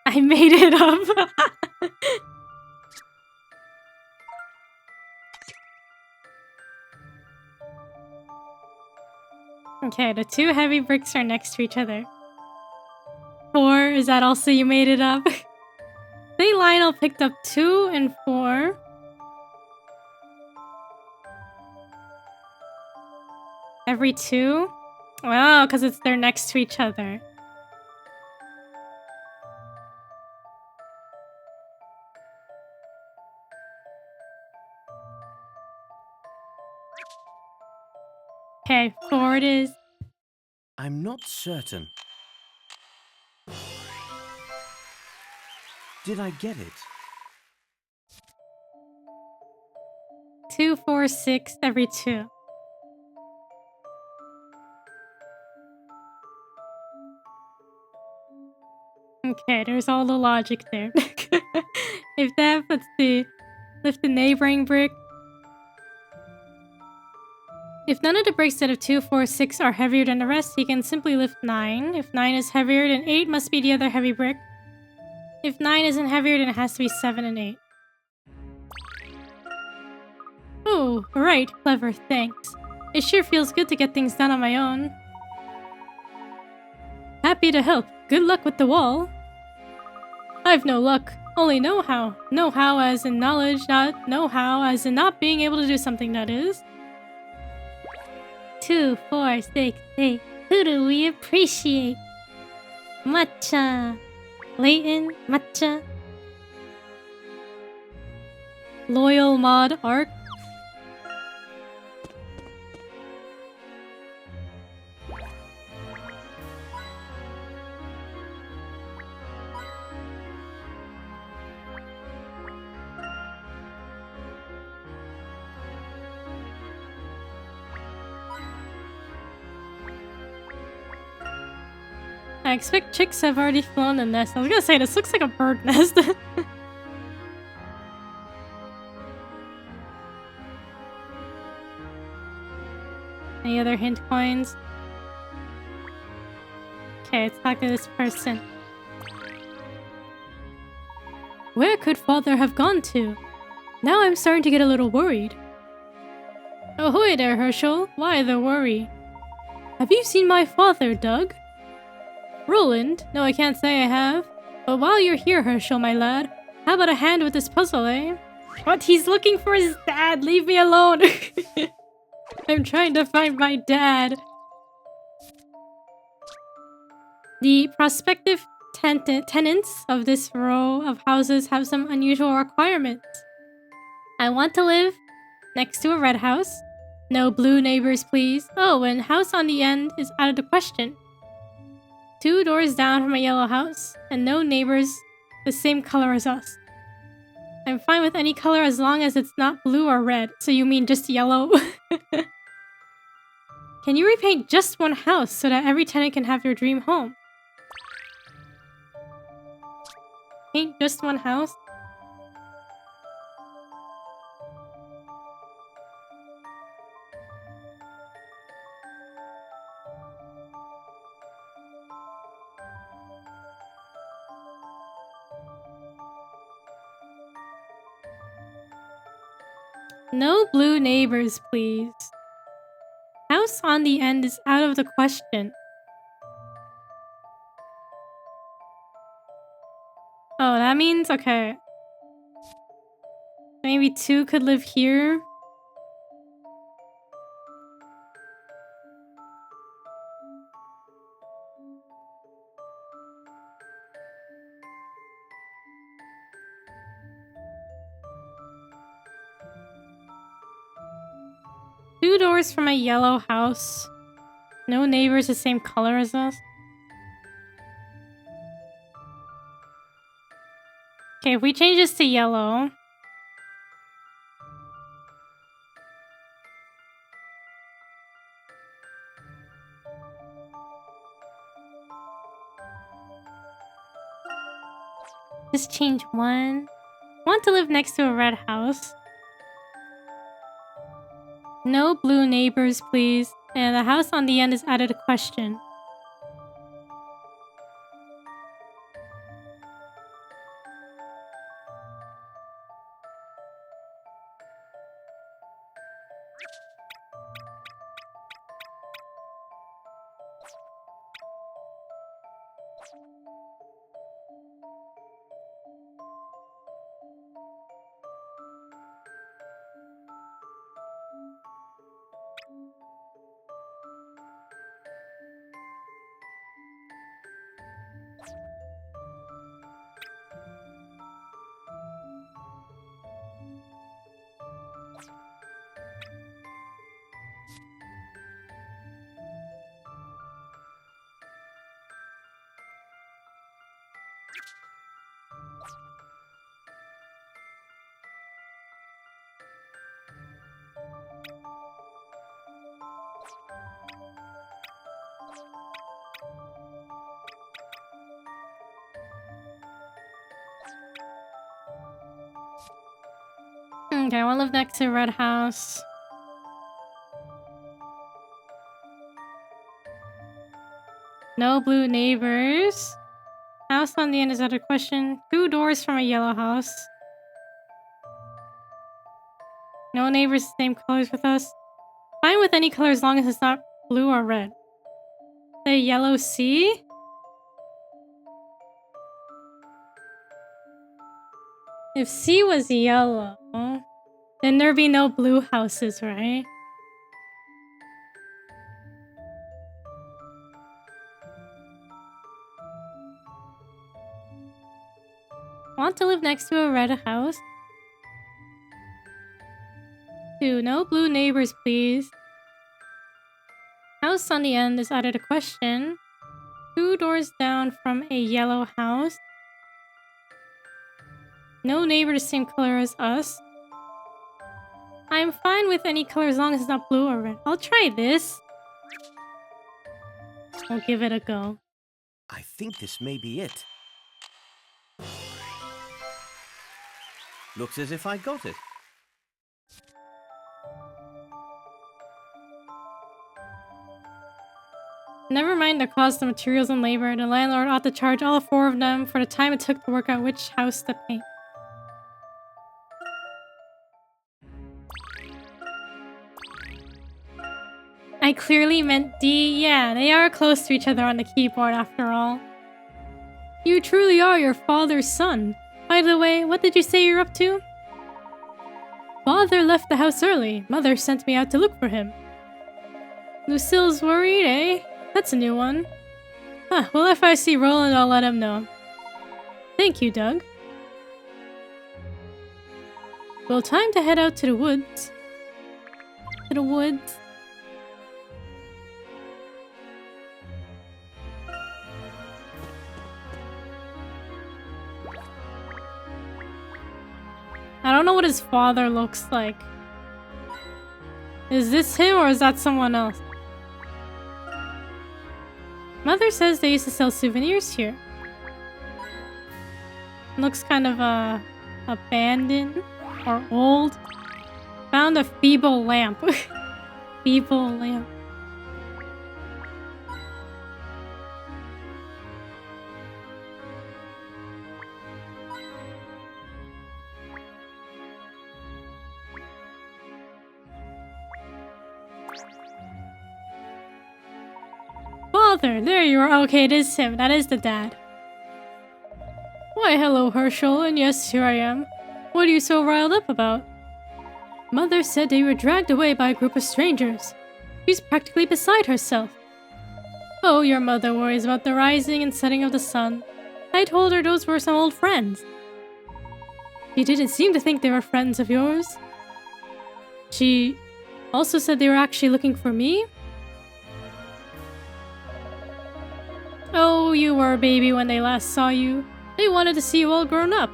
I made it up. Okay, the 2 heavy bricks are next to each other. 4, is that also you made it up? I think Lionel picked up 2 and 4. Every 2? Oh, because they're next to each other. Okay, 4 it is. I'm not certain. Did I get it? 2, 4, 6 every 2. Okay, there's all the logic there. If that, let's see. Lift the neighboring brick. If none of the bricks out of 2, 4, 6 are heavier than the rest, he can simply lift 9. If 9 is heavier, then 8 must be the other heavy brick. If 9 isn't heavier, then it has to be 7 and 8. Oh, right. Clever, thanks. It sure feels good to get things done on my own. Happy to help. Good luck with the wall. I've no luck, only know-how. Know-how as in knowledge, not know-how as in not being able to do something, that is. 2, 4, 6, 8. Who do we appreciate? Matcha. Layton, matcha. Loyal mod arc. I expect chicks have already flown the nest. I was gonna say, this looks like a bird nest. Any other hint coins? Okay, let's talk to this person. Where could father have gone to? Now I'm starting to get a little worried. Ahoy there, Herschel. Why the worry? Have you seen my father, Doug? Roland? No, I can't say I have. But while you're here, Herschel, my lad, how about a hand with this puzzle, eh? What? He's looking for his dad! Leave me alone! I'm trying to find my dad. The prospective tenants of this row of houses have some unusual requirements. I want to live next to a red house. No blue neighbors, please. Oh, and house on the end is out of the question. 2 doors down from a yellow house, and no neighbors the same color as us. I'm fine with any color as long as it's not blue or red. So you mean just yellow? Can you repaint just one house so that every tenant can have their dream home? Paint just one house? No blue neighbors, please. House on the end is out of the question. Oh, that means, okay. Maybe 2 could live here. Two doors from a yellow house. No neighbors the same color as us. Okay, if we change this to yellow. Just change 1. Want to live next to a red house. No blue neighbors, please. And the house on the end is out of the question. Okay, I want to live next to a red house. No blue neighbors. House on the end is out of question. 2 doors from a yellow house. No neighbors same colors with us. Fine with any color as long as it's not blue or red. The yellow sea? If C was yellow, then there'd be no blue houses, right? Want to live next to a red house? 2. No blue neighbors, please. House on the end is out of the question. 2 doors down from a yellow house. No neighbor the same color as us. I'm fine with any color as long as it's not blue or red. I'll try this. I'll give it a go. I think this may be it. Looks as if I got it. Never mind the cost of materials and labor. The landlord ought to charge all 4 of them for the time it took to work out which house to paint. I clearly meant D. Yeah, they are close to each other on the keyboard after all. You truly are your father's son. By the way, what did you say you're up to? Father left the house early. Mother sent me out to look for him. Lucille's worried, eh? That's a new one. Huh, well, if I see Roland, I'll let him know. Thank you, Doug. Well, time to head out to the woods. To the woods. I don't know what his father looks like. Is this him or is that someone else? Mother says they used to sell souvenirs here. Looks kind of abandoned or old. Found a feeble lamp. Feeble lamp. Father, there you are. Okay, it is him. That is the dad. Why, hello, Herschel. And yes, here I am. What are you so riled up about? Mother said they were dragged away by a group of strangers. She's practically beside herself. Oh, your mother worries about the rising and setting of the sun. I told her those were some old friends. She didn't seem to think they were friends of yours. She also said they were actually looking for me. Oh, you were a baby when they last saw you. They wanted to see you all grown up.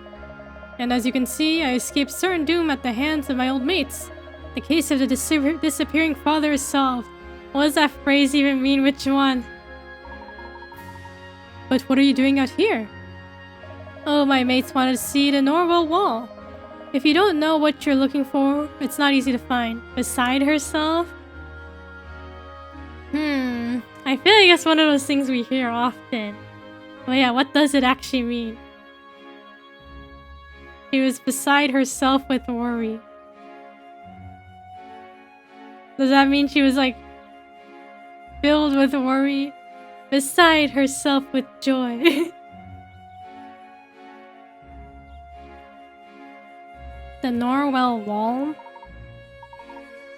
And as you can see, I escaped certain doom at the hands of my old mates. The case of the disappearing father is solved. What does that phrase even mean? Which one? But what are you doing out here? Oh, my mates wanted to see the Norwell Wall. If you don't know what you're looking for, it's not easy to find. Beside herself? I feel like it's one of those things we hear often. But yeah, what does it actually mean? She was beside herself with worry. Does that mean she was like filled with worry? Beside herself with joy. The Norwell Wall.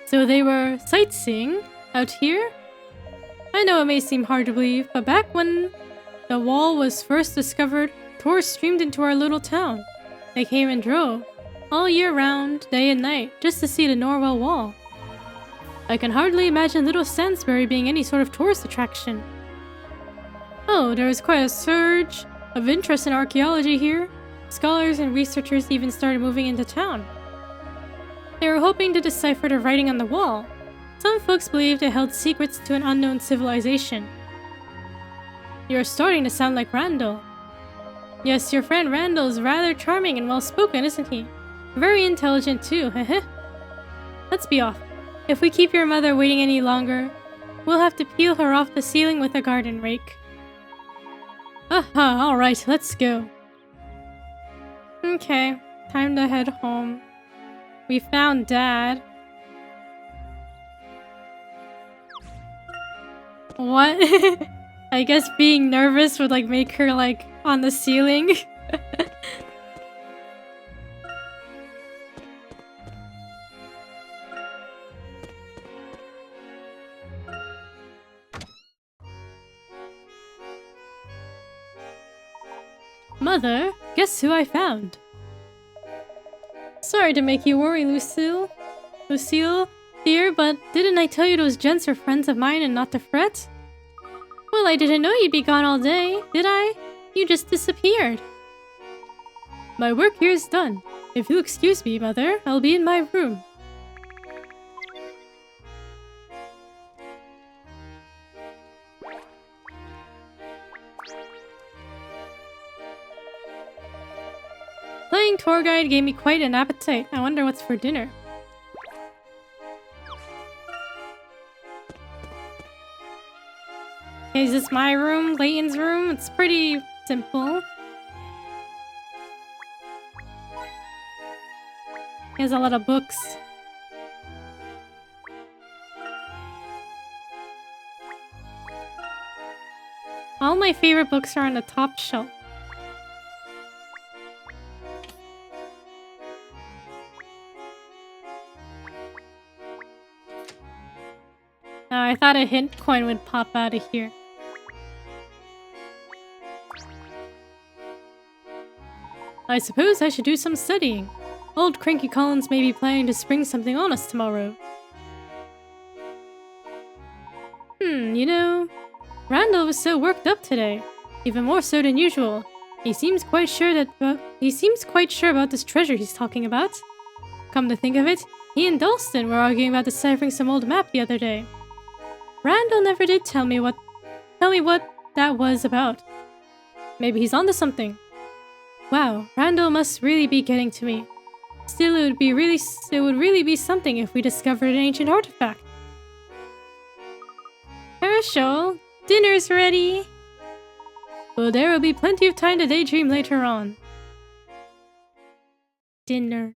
So they were sightseeing out here? I know it may seem hard to believe, but back when the wall was first discovered, tourists streamed into our little town. They came in droves, all year round, day and night, just to see the Norwell Wall. I can hardly imagine Little Sandsbury being any sort of tourist attraction. Oh, there was quite a surge of interest in archaeology here. Scholars and researchers even started moving into town. They were hoping to decipher the writing on the wall. Some folks believed it held secrets to an unknown civilization. You're starting to sound like Randall. Yes, your friend Randall is rather charming and well-spoken, isn't he? Very intelligent too, heh. Let's be off. If we keep your mother waiting any longer, we'll have to peel her off the ceiling with a garden rake. Aha, alright, let's go. Okay, time to head home. We found Dad. What? I guess being nervous would like make her like on the ceiling. Mother, guess who I found? Sorry to make you worry, Lucille. Lucille, dear, but didn't I tell you those gents are friends of mine and not to fret? Well, I didn't know you'd be gone all day, did I? You just disappeared. My work here is done. If you'll excuse me, Mother, I'll be in my room. Playing tour guide gave me quite an appetite. I wonder what's for dinner. Okay, is this my room? Layton's room? It's pretty simple. He has a lot of books. All my favorite books are on the top shelf. I thought a hint coin would pop out of here. I suppose I should do some studying. Old Cranky Collins may be planning to spring something on us tomorrow. You know, Randall was so worked up today, even more so than usual. He seems quite sure about this treasure he's talking about. Come to think of it, he and Dalston were arguing about deciphering some old map the other day. Randall never did tell me what that was about. Maybe he's onto something. Wow, Randall must really be getting to me. Still, it would really be something if we discovered an ancient artifact. Herschel, dinner's ready. Well, there will be plenty of time to daydream later on. Dinner.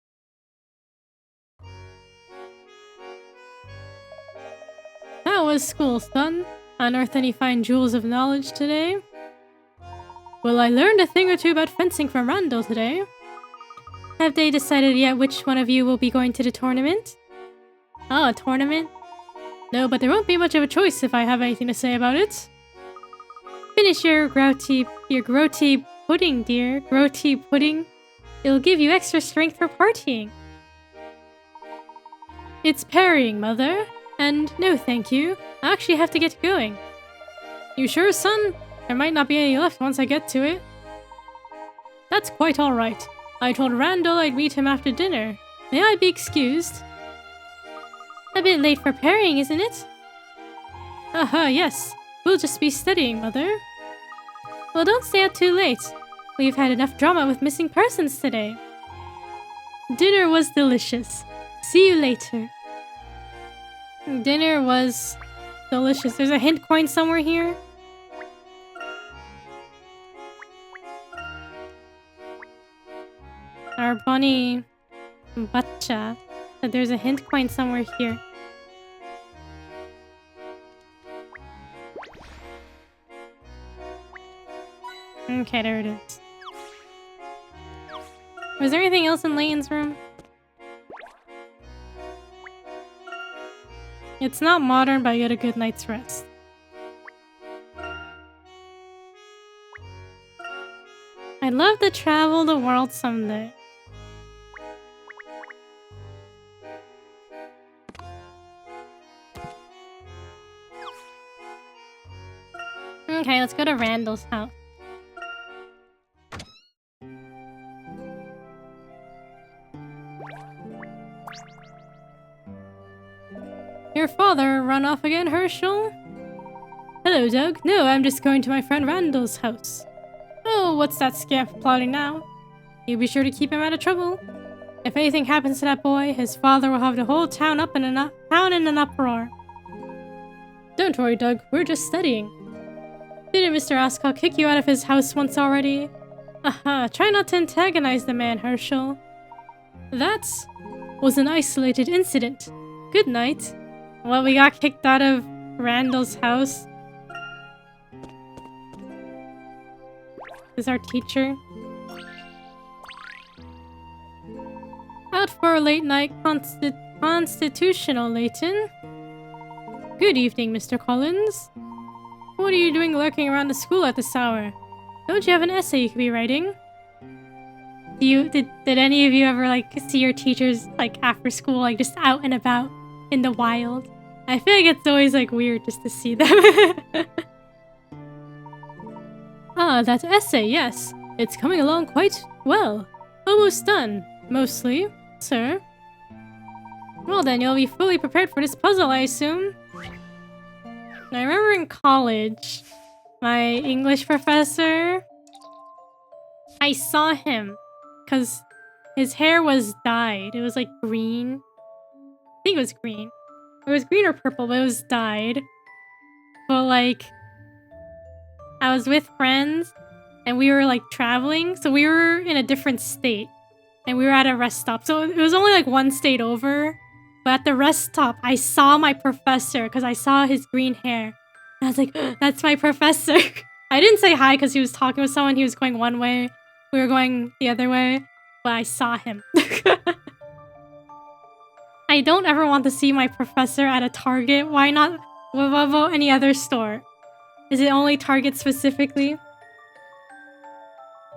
How was school, son? Unearthed any fine jewels of knowledge today? Well, I learned a thing or two about fencing from Randall today. Have they decided yet which one of you will be going to the tournament? Oh, a tournament? No, but there won't be much of a choice if I have anything to say about it. Finish your groti pudding, dear. Groti pudding. It'll give you extra strength for partying. It's parrying, Mother. And no thank you. I actually have to get going. You sure, son? There might not be any left once I get to it. That's quite alright. I told Randall I'd meet him after dinner. May I be excused? A bit late for parrying, isn't it? Aha, yes. We'll just be studying, Mother. Well, don't stay out too late. We've had enough drama with missing persons today. Dinner was delicious. See you later. Dinner was delicious. There's a hint coin somewhere here. Our bunny Bacha said there's a hint coin somewhere here. Okay, there it is. Was there anything else in Layton's room? It's not modern, but I get a good night's rest. I'd love to travel the world someday. Okay, let's go to Randall's house. Your father run off again, Herschel? Hello, Doug. No, I'm just going to my friend Randall's house. Oh, what's that scamp plotting now? You be sure to keep him out of trouble. If anything happens to that boy, his father will have the whole town in an uproar. Don't worry, Doug. We're just studying. Didn't Mr. Ascot kick you out of his house once already? Aha, try not to antagonize the man, Herschel. That was an isolated incident. Good night. Well, we got kicked out of Randall's house. This is our teacher. Out for a late night constitutional, Layton. Good evening, Mr. Collins. What are you doing lurking around the school at this hour? Don't you have an essay you could be writing? Did any of you ever like see your teachers like after school like just out and about in the wild? I feel like it's always like weird just to see them. Ah, that essay, yes. It's coming along quite well. Almost done, mostly, sir. Well then, you'll be fully prepared for this puzzle, I assume. I remember in college, my English professor, I saw him because his hair was dyed. It was like green. I think it was green. It was green or purple, but it was dyed. But like, I was with friends and we were like traveling. So we were in a different state and we were at a rest stop. So it was only like one state over. But at the rest stop, I saw my professor because I saw his green hair. And I was like, that's my professor. I didn't say hi because he was talking with someone. He was going one way. We were going the other way. But I saw him. I don't ever want to see my professor at a Target. Why not any other store? Is it only Target specifically?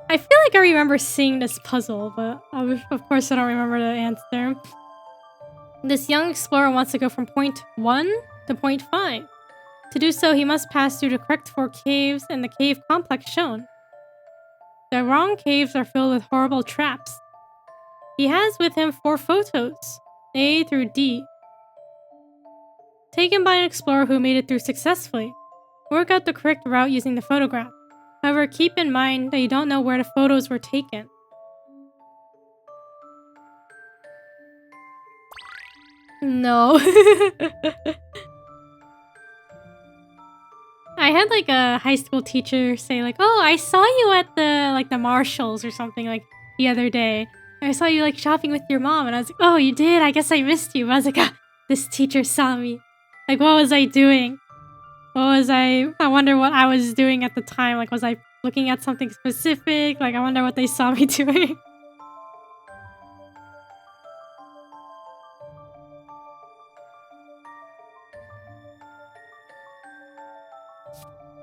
I feel like I remember seeing this puzzle, but of course I don't remember the answer. This young explorer wants to go from point 1 to point 5. To do so, he must pass through the correct 4 caves and the cave complex shown. The wrong caves are filled with horrible traps. He has with him 4 photos, A through D, taken by an explorer who made it through successfully. Work out the correct route using the photograph. However, keep in mind that you don't know where the photos were taken. No. I had like a high school teacher say like, oh, I saw you at the Marshalls or something like the other day. I saw you like shopping with your mom. And I was like, oh, you did? I guess I missed you. But I was like, ah, this teacher saw me. Like, what was I doing? I wonder what I was doing at the time. Like, was I looking at something specific? Like, I wonder what they saw me doing.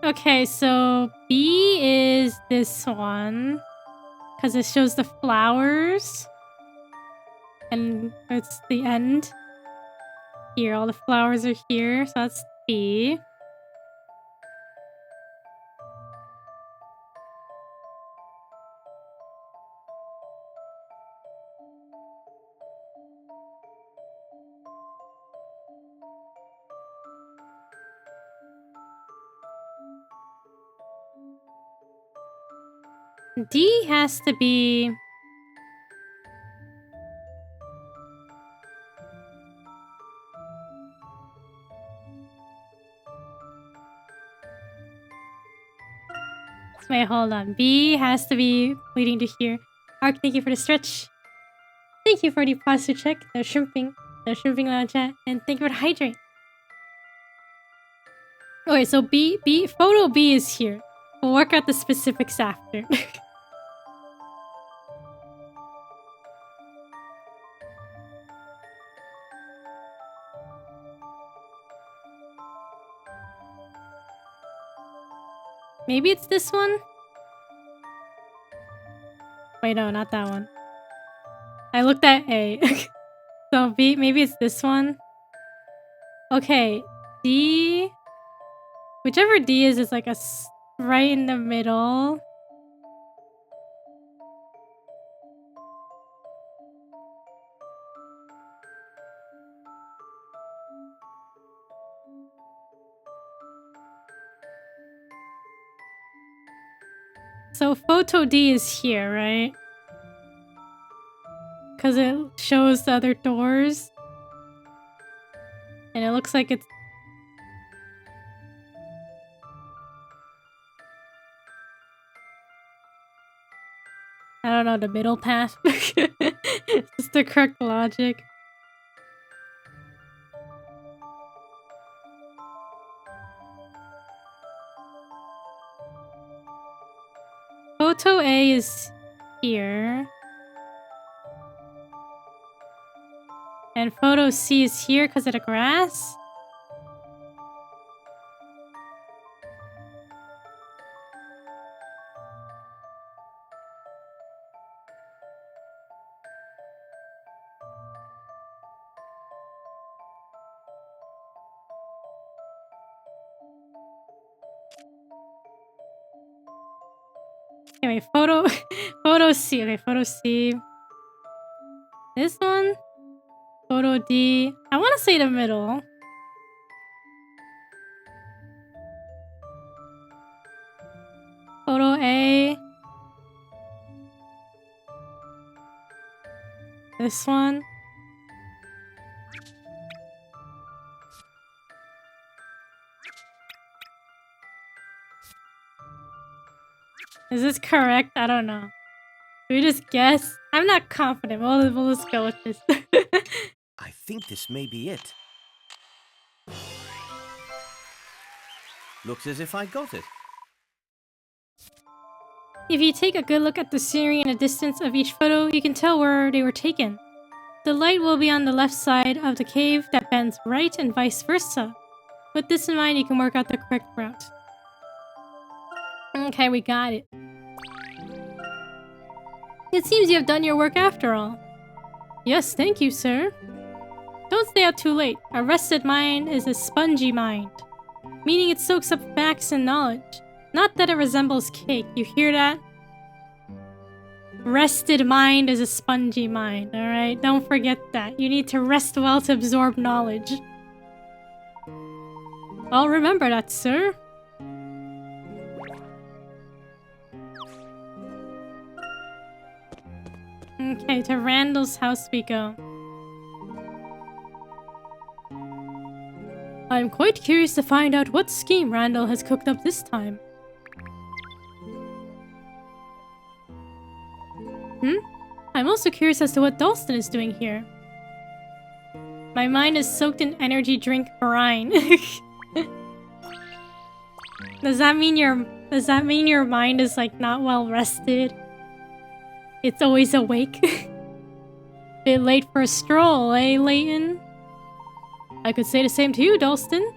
Okay, so B is this one. Because it shows the flowers. And it's the end. Here, all the flowers are here. So that's B. D has to be... Wait, hold on. B has to be leading to here. Ark, thank you for the stretch. Thank you for the posture check. The shrimping lounge chat. And thank you for the hydrate. Okay, so photo B is here. We'll work out the specifics after. Maybe it's this one? Wait, no, not that one. I looked at A. So B, maybe it's this one? Okay, D... Whichever D is like right in the middle. So photo D is here, right? because it shows the other doors. And it looks like it's... I don't know, the middle path. It's the correct logic. Photo A is here. And photo C is here because of the grass. Anyway, photo C. Okay, photo C. This one. Photo D. I want to say the middle. Photo A. This one. Is this correct? I don't know. Should we just guess? I'm not confident. We'll just go with this. I think this may be it. Looks as if I got it. If you take a good look at the scenery and the distance of each photo, you can tell where they were taken. The light will be on the left side of the cave that bends right and vice versa. With this in mind, you can work out the correct route. Okay, we got it. It seems you have done your work after all. Yes, thank you, sir. Don't stay out too late. A rested mind is a spongy mind, meaning it soaks up facts and knowledge. Not that it resembles cake. You hear that? Rested mind is a spongy mind, alright? Don't forget that. You need to rest well to absorb knowledge. I'll remember that, sir. Okay, to Randall's house we go. I'm quite curious to find out what scheme Randall has cooked up this time. I'm also curious as to what Dalston is doing here. My mind is soaked in energy drink brine. Does that mean your mind is like not well rested? It's always awake. Bit late for a stroll, eh, Layton? I could say the same to you, Dalston.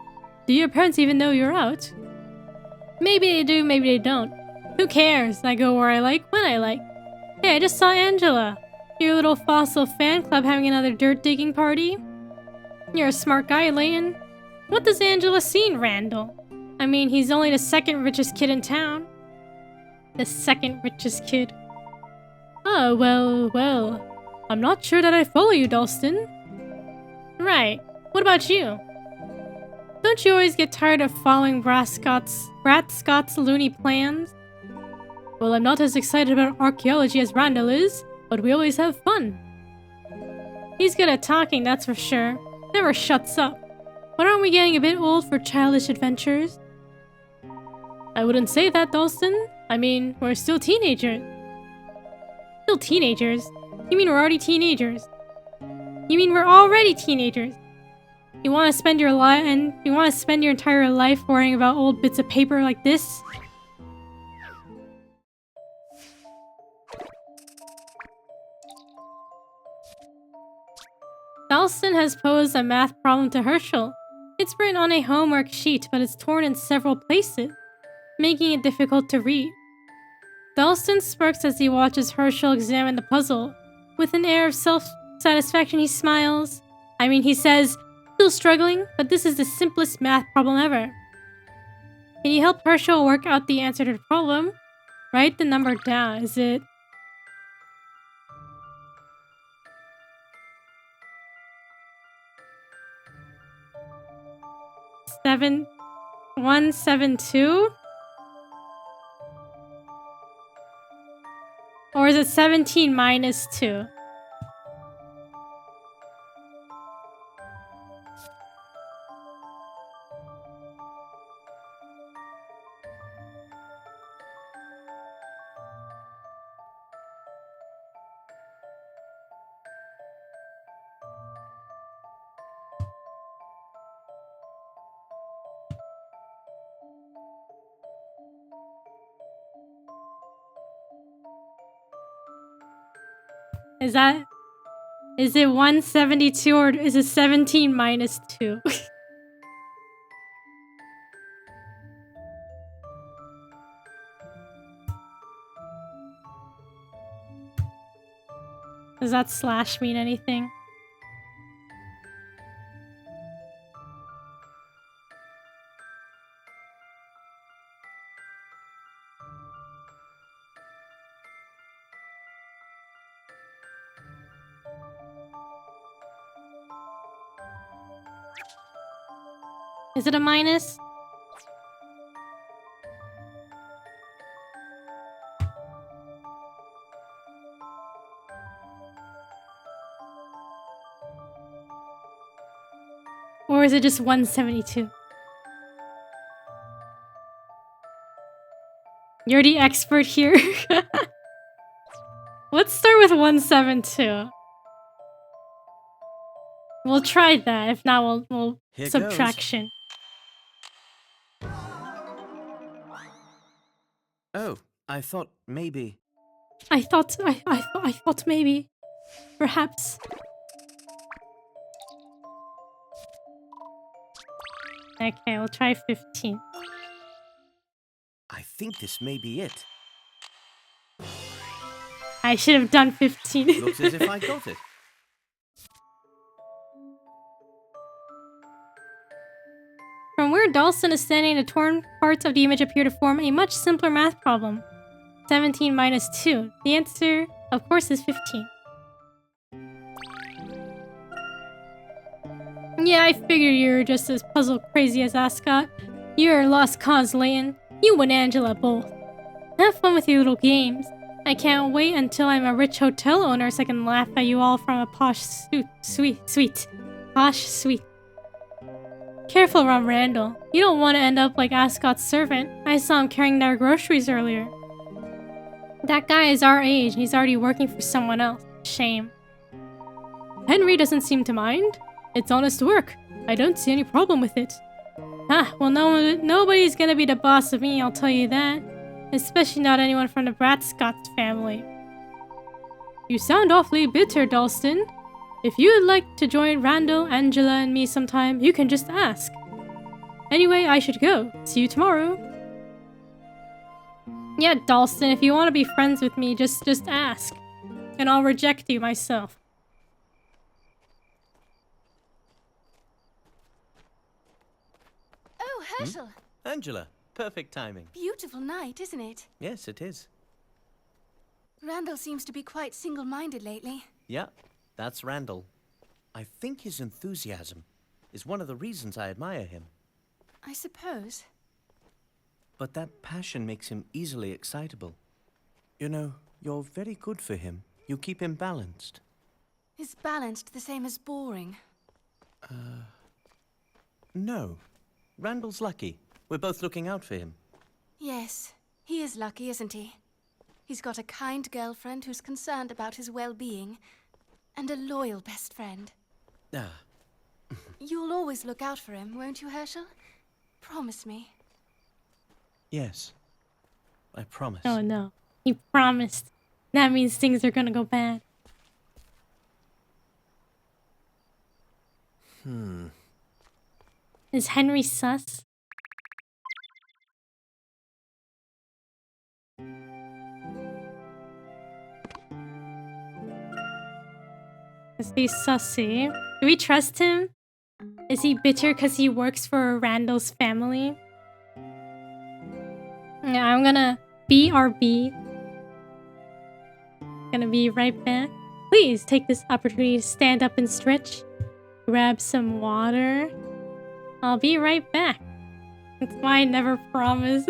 Do your parents even know you're out? Maybe they do, maybe they don't. Who cares? I go where I like, when I like. Hey, I just saw Angela. Your little fossil fan club having another dirt digging party? You're a smart guy, Layton. What does Angela see in Randall? I mean, he's only the second richest kid in town. The second richest kid. Oh, well. I'm not sure that I follow you, Dalston. Right. What about you? Don't you always get tired of following Brat Scott's loony plans? Well, I'm not as excited about archaeology as Randall is, but we always have fun. He's good at talking, that's for sure. Never shuts up. But aren't we getting a bit old for childish adventures? I wouldn't say that, Dalston. I mean, we're still teenagers. Still teenagers? You mean we're already teenagers? You mean we're already teenagers? You want to spend your entire life worrying about old bits of paper like this? Dalston has posed a math problem to Herschel. It's written on a homework sheet, but it's torn in several places, making it difficult to read. Dalston smirks as he watches Herschel examine the puzzle. With an air of self-satisfaction, he smiles. He says, still struggling, but this is the simplest math problem ever. Can you help Herschel work out the answer to the problem? Write the number down. Is it... 172? Or is it 17 minus 2? Is it 172 or is it 17 minus 2? Does that slash mean anything? Is it a minus? Or is it just 172? You're the expert here. Let's start with 172. We'll try that. If not, we'll Here subtraction. Oh, I thought maybe. I thought maybe, perhaps. Okay, we'll try 15. I think this may be it. I should have done 15. Looks as if I got it. From where Dalston is standing, the torn parts of the image appear to form a much simpler math problem. 17 minus 2. The answer, of course, is 15. Yeah, I figure you're just as puzzle crazy as Ascot. You're a lost cause, Layton. You and Angela both. Have fun with your little games. I can't wait until I'm a rich hotel owner so I can laugh at you all from a posh suite. Posh suite. Careful around Randall. You don't want to end up like Ascot's servant. I saw him carrying their groceries earlier. That guy is our age and he's already working for someone else. Shame. Henry doesn't seem to mind. It's honest work. I don't see any problem with it. Well, nobody's gonna be the boss of me, I'll tell you that. Especially not anyone from the Bradscott family. You sound awfully bitter, Dalston. If you would like to join Randall, Angela, and me sometime, you can just ask. Anyway, I should go. See you tomorrow. Yeah, Dalston, if you want to be friends with me, just ask. And I'll reject you myself. Oh, Herschel! Angela, perfect timing. Beautiful night, isn't it? Yes, it is. Randall seems to be quite single-minded lately. Yeah, that's Randall. I think his enthusiasm is one of the reasons I admire him. I suppose. But that passion makes him easily excitable. You know, you're very good for him. You keep him balanced. Is balanced the same as boring? No. Randall's lucky. We're both looking out for him. Yes, he is lucky, isn't he? He's got a kind girlfriend who's concerned about his well-being, and a loyal best friend. You'll always look out for him, won't you, Herschel? Promise me. Yes. I promise. Oh no. He promised. That means things are gonna go bad. Is Henry sus? Is he sussy? Do we trust him? Is he bitter because he works for Randall's family? Yeah, I'm gonna BRB. Gonna be right back. Please take this opportunity to stand up and stretch. Grab some water. I'll be right back. That's why I never promise.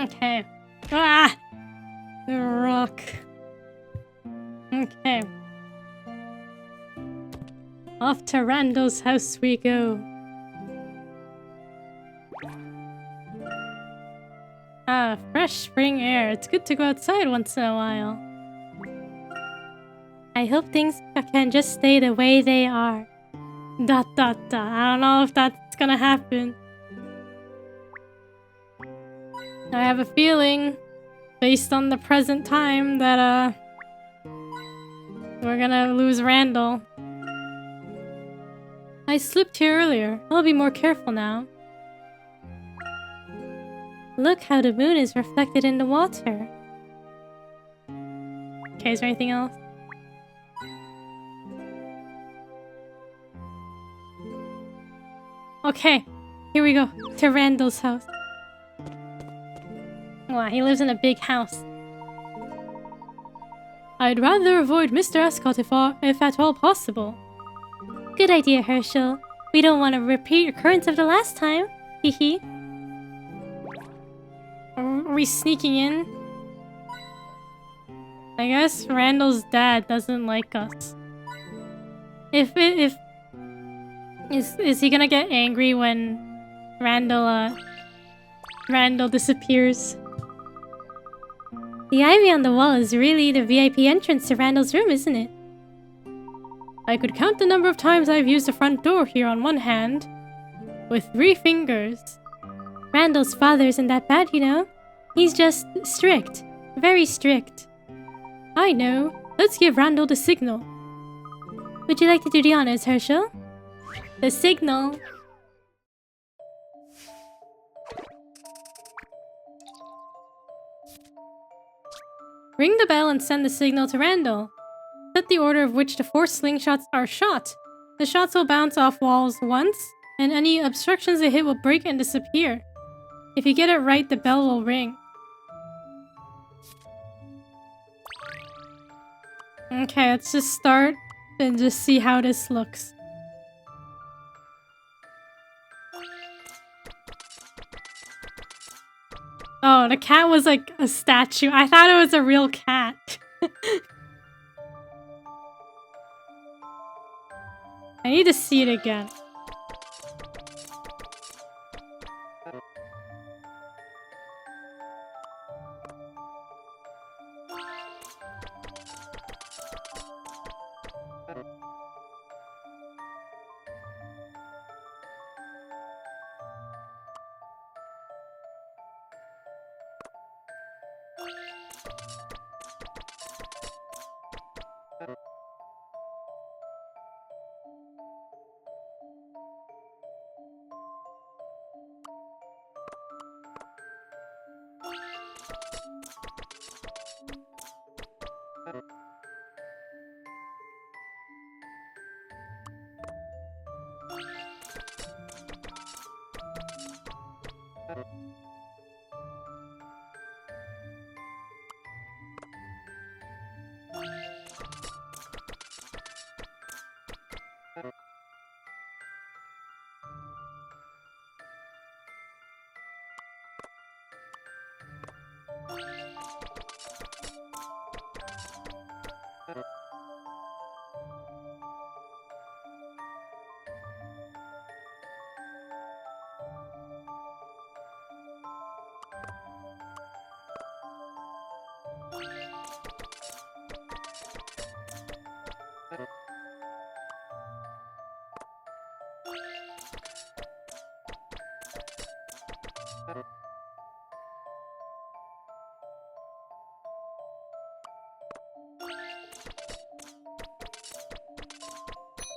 Okay. Ah! The rock. Okay. Off to Randall's house we go. Ah, fresh spring air. It's good to go outside once in a while. I hope things can just stay the way they are. ... I don't know if that's gonna happen. I have a feeling, based on the present time, that we're gonna lose Randall. I slipped here earlier. I'll be more careful now. Look how the moon is reflected in the water. Okay, is there anything else? Okay, here we go. To Randall's house. Wow, he lives in a big house. I'd rather avoid Mr. Ascot if at all possible. Good idea, Herschel. We don't want a repeat occurrence of the last time. Hehe. Are we sneaking in? I guess Randall's dad doesn't like us. Is he gonna get angry when Randall disappears? The ivy on the wall is really the VIP entrance to Randall's room, isn't it? I could count the number of times I've used the front door here on one hand. With 3 fingers. Randall's father isn't that bad, you know. He's just strict. Very strict. I know. Let's give Randall the signal. Would you like to do the honors, Herschel? The signal. Ring the bell and send the signal to Randall. Set the order of which the 4 slingshots are shot. The shots will bounce off walls once, and any obstructions they hit will break and disappear. If you get it right, the bell will ring. Okay, let's just start and just see how this looks. Oh, the cat was like a statue. I thought it was a real cat. I need to see it again.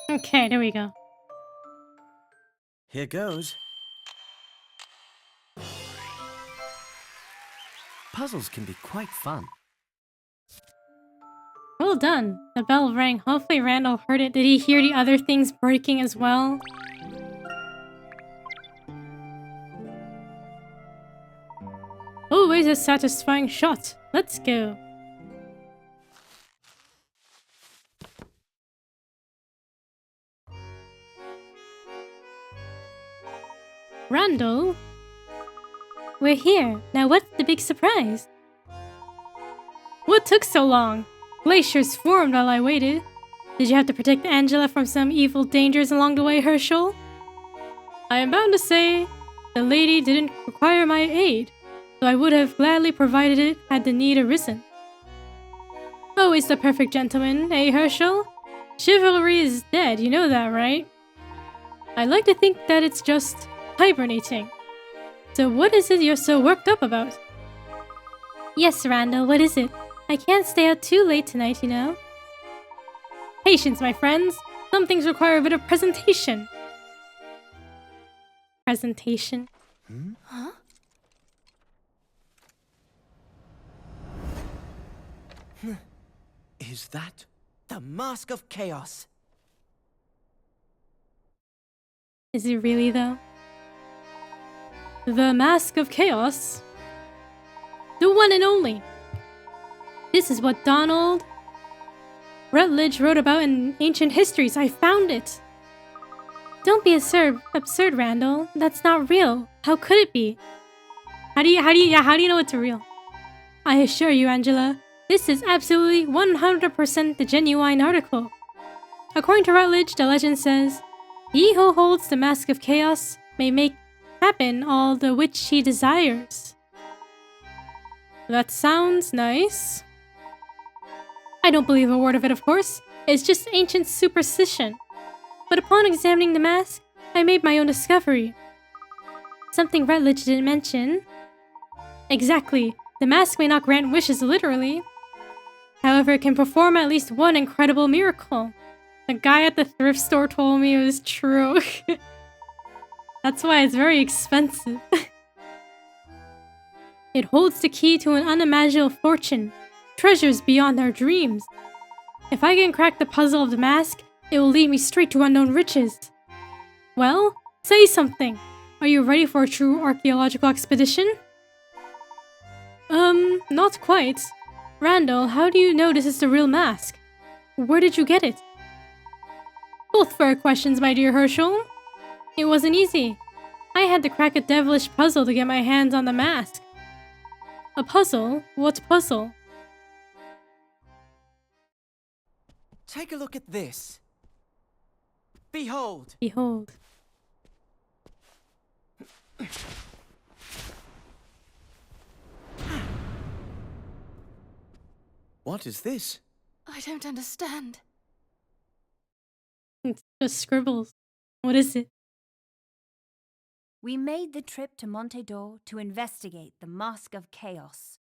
Okay, there we go. Here goes. Puzzles can be quite fun. Well done. The bell rang. Hopefully Randall heard it. Did he hear the other things breaking as well? Always a satisfying shot. Let's go. Randall? we're here. Now what's the big surprise? What took so long? Glaciers formed while I waited. Did you have to protect Angela from some evil dangers along the way, Herschel? I am bound to say, the lady didn't require my aid, though I would have gladly provided it had the need arisen. Always the perfect gentleman, eh, Herschel? Chivalry is dead, you know that, right? I like to think that it's just hibernating. So what is it you're so worked up about? Yes, Randall, what is it? I can't stay out too late tonight, you know. Patience, my friends. Some things require a bit of presentation. Presentation? Huh? Is that? The Mask of Chaos. Is it really, though? The Mask of Chaos? The one and only! This is what Donald Rutledge wrote about in ancient histories. I found it! Don't be absurd, Randall. That's not real. How could it be? How do you know it's real? I assure you, Angela, this is absolutely 100% the genuine article. According to Rutledge, the legend says, he who holds the Mask of Chaos may make happen all the which he desires. That sounds nice. I don't believe a word of it, of course. It's just ancient superstition. But upon examining the mask, I made my own discovery. Something Rutledge didn't mention. Exactly. The mask may not grant wishes literally. However, it can perform at least one incredible miracle. The guy at the thrift store told me it was true. That's why it's very expensive. It holds the key to an unimaginable fortune, treasures beyond our dreams. If I can crack the puzzle of the mask, it will lead me straight to unknown riches. Well, say something. Are you ready for a true archaeological expedition? Not quite. Randall, how do you know this is the real mask? Where did you get it? Both fair questions, my dear Herschel. It wasn't easy. I had to crack a devilish puzzle to get my hands on the mask. A puzzle? What puzzle? Take a look at this. Behold. Behold. What is this? I don't understand. It's just scribbles. What is it? We made the trip to Monte d'Or to investigate the Mask of Chaos.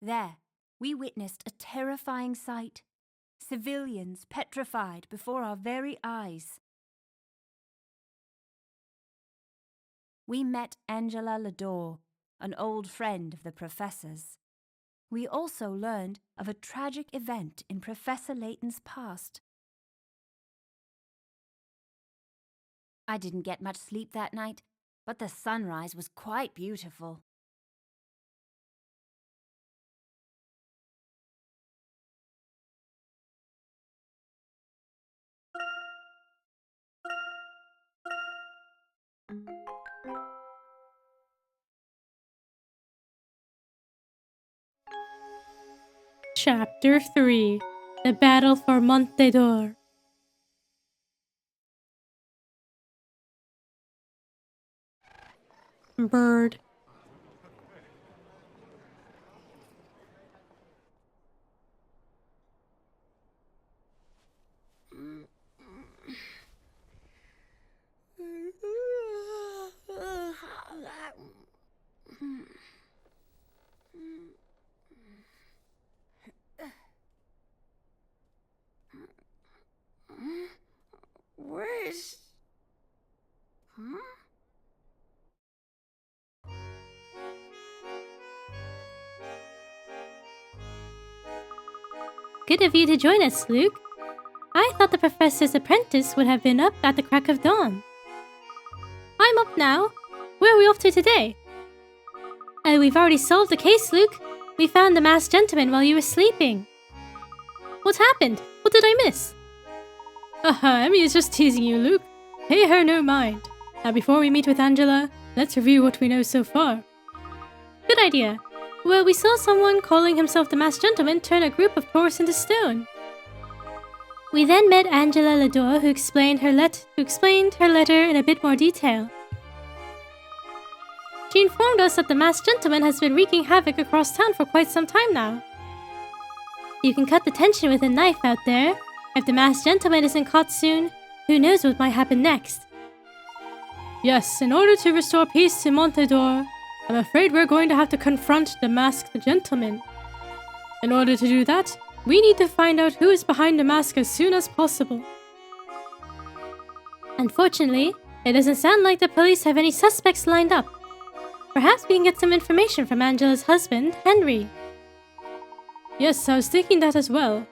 There, we witnessed a terrifying sight. Civilians petrified before our very eyes. We met Angela Lador, an old friend of the professor's. We also learned of a tragic event in Professor Layton's past. I didn't get much sleep that night, but the sunrise was quite beautiful. Chapter 3. The Battle for Monte d'Or. Bird. Where's... Huh? Good of you to join us, Luke. I thought the professor's apprentice would have been up at the crack of dawn. I'm up now. Where are we off to today? Oh, we've already solved the case, Luke. We found the masked gentleman while you were sleeping. What happened? What did I miss? Emmy is just teasing you, Luke. Pay her no mind. Now before we meet with Angela, let's review what we know so far. Good idea. Well, we saw someone calling himself the Masked Gentleman turn a group of tourists into stone. We then met Angela Lador, who explained her letter in a bit more detail. She informed us that the Masked Gentleman has been wreaking havoc across town for quite some time now. You can cut the tension with a knife out there. If the Masked Gentleman isn't caught soon, who knows what might happen next. Yes, in order to restore peace to Montedor, I'm afraid we're going to have to confront the Masked Gentleman. In order to do that, we need to find out who is behind the mask as soon as possible. Unfortunately, it doesn't sound like the police have any suspects lined up. Perhaps we can get some information from Angela's husband, Henry. Yes, I was thinking that as well.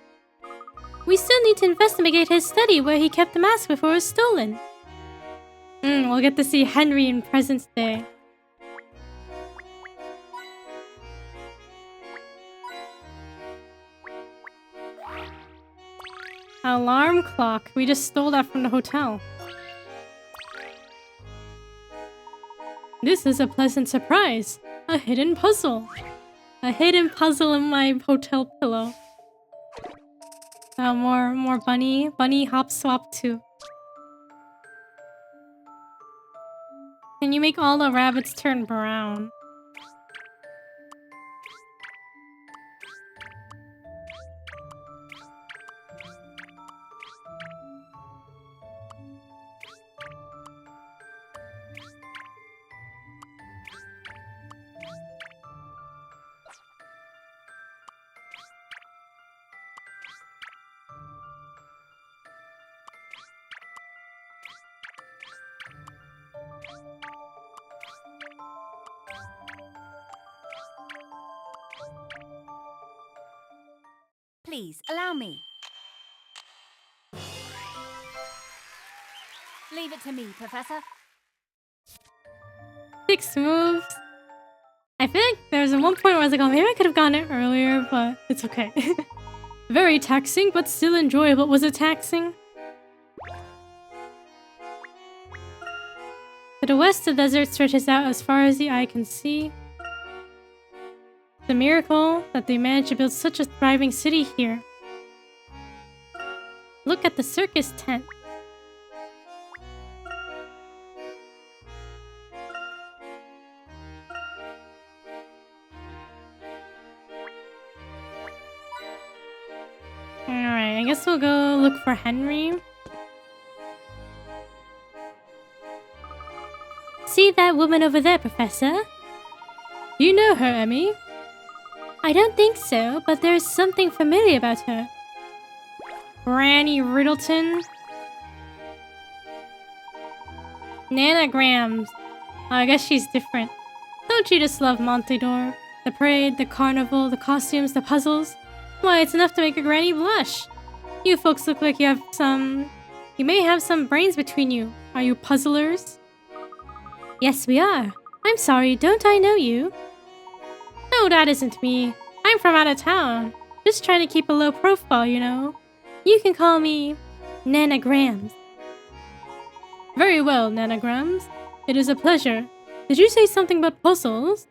We still need to investigate his study where he kept the mask before it was stolen. We'll get to see Henry in Presence Day. Alarm clock. We just stole that from the hotel. This is a pleasant surprise. A hidden puzzle. A hidden puzzle in my hotel pillow. More bunny. Bunny hop swap 2. Can you make all the rabbits turn brown? Please, allow me. Leave it to me, Professor. 6 moves. I feel like there's one point where I was like, oh, maybe I could have gotten it earlier, but it's okay. Very taxing, but still enjoyable. Was it taxing? To the west, the desert stretches out as far as the eye can see. It's a miracle that they managed to build such a thriving city here. Look at the circus tent. Alright, I guess we'll go look for Henry. See that woman over there, Professor? You know her, Emmy? I don't think so, but there's something familiar about her. Granny Riddleton? Nanograms. Oh, I guess she's different. Don't you just love Montedor? The parade, the carnival, the costumes, the puzzles? Why, it's enough to make a granny blush. You folks look like you may have some brains between you. Are you puzzlers? Yes, we are. I'm sorry, don't I know you? No, that isn't me. I'm from out of town. Just trying to keep a low profile, you know. You can call me Nanograms. Very well, Nanograms. It is a pleasure. Did you say something about puzzles?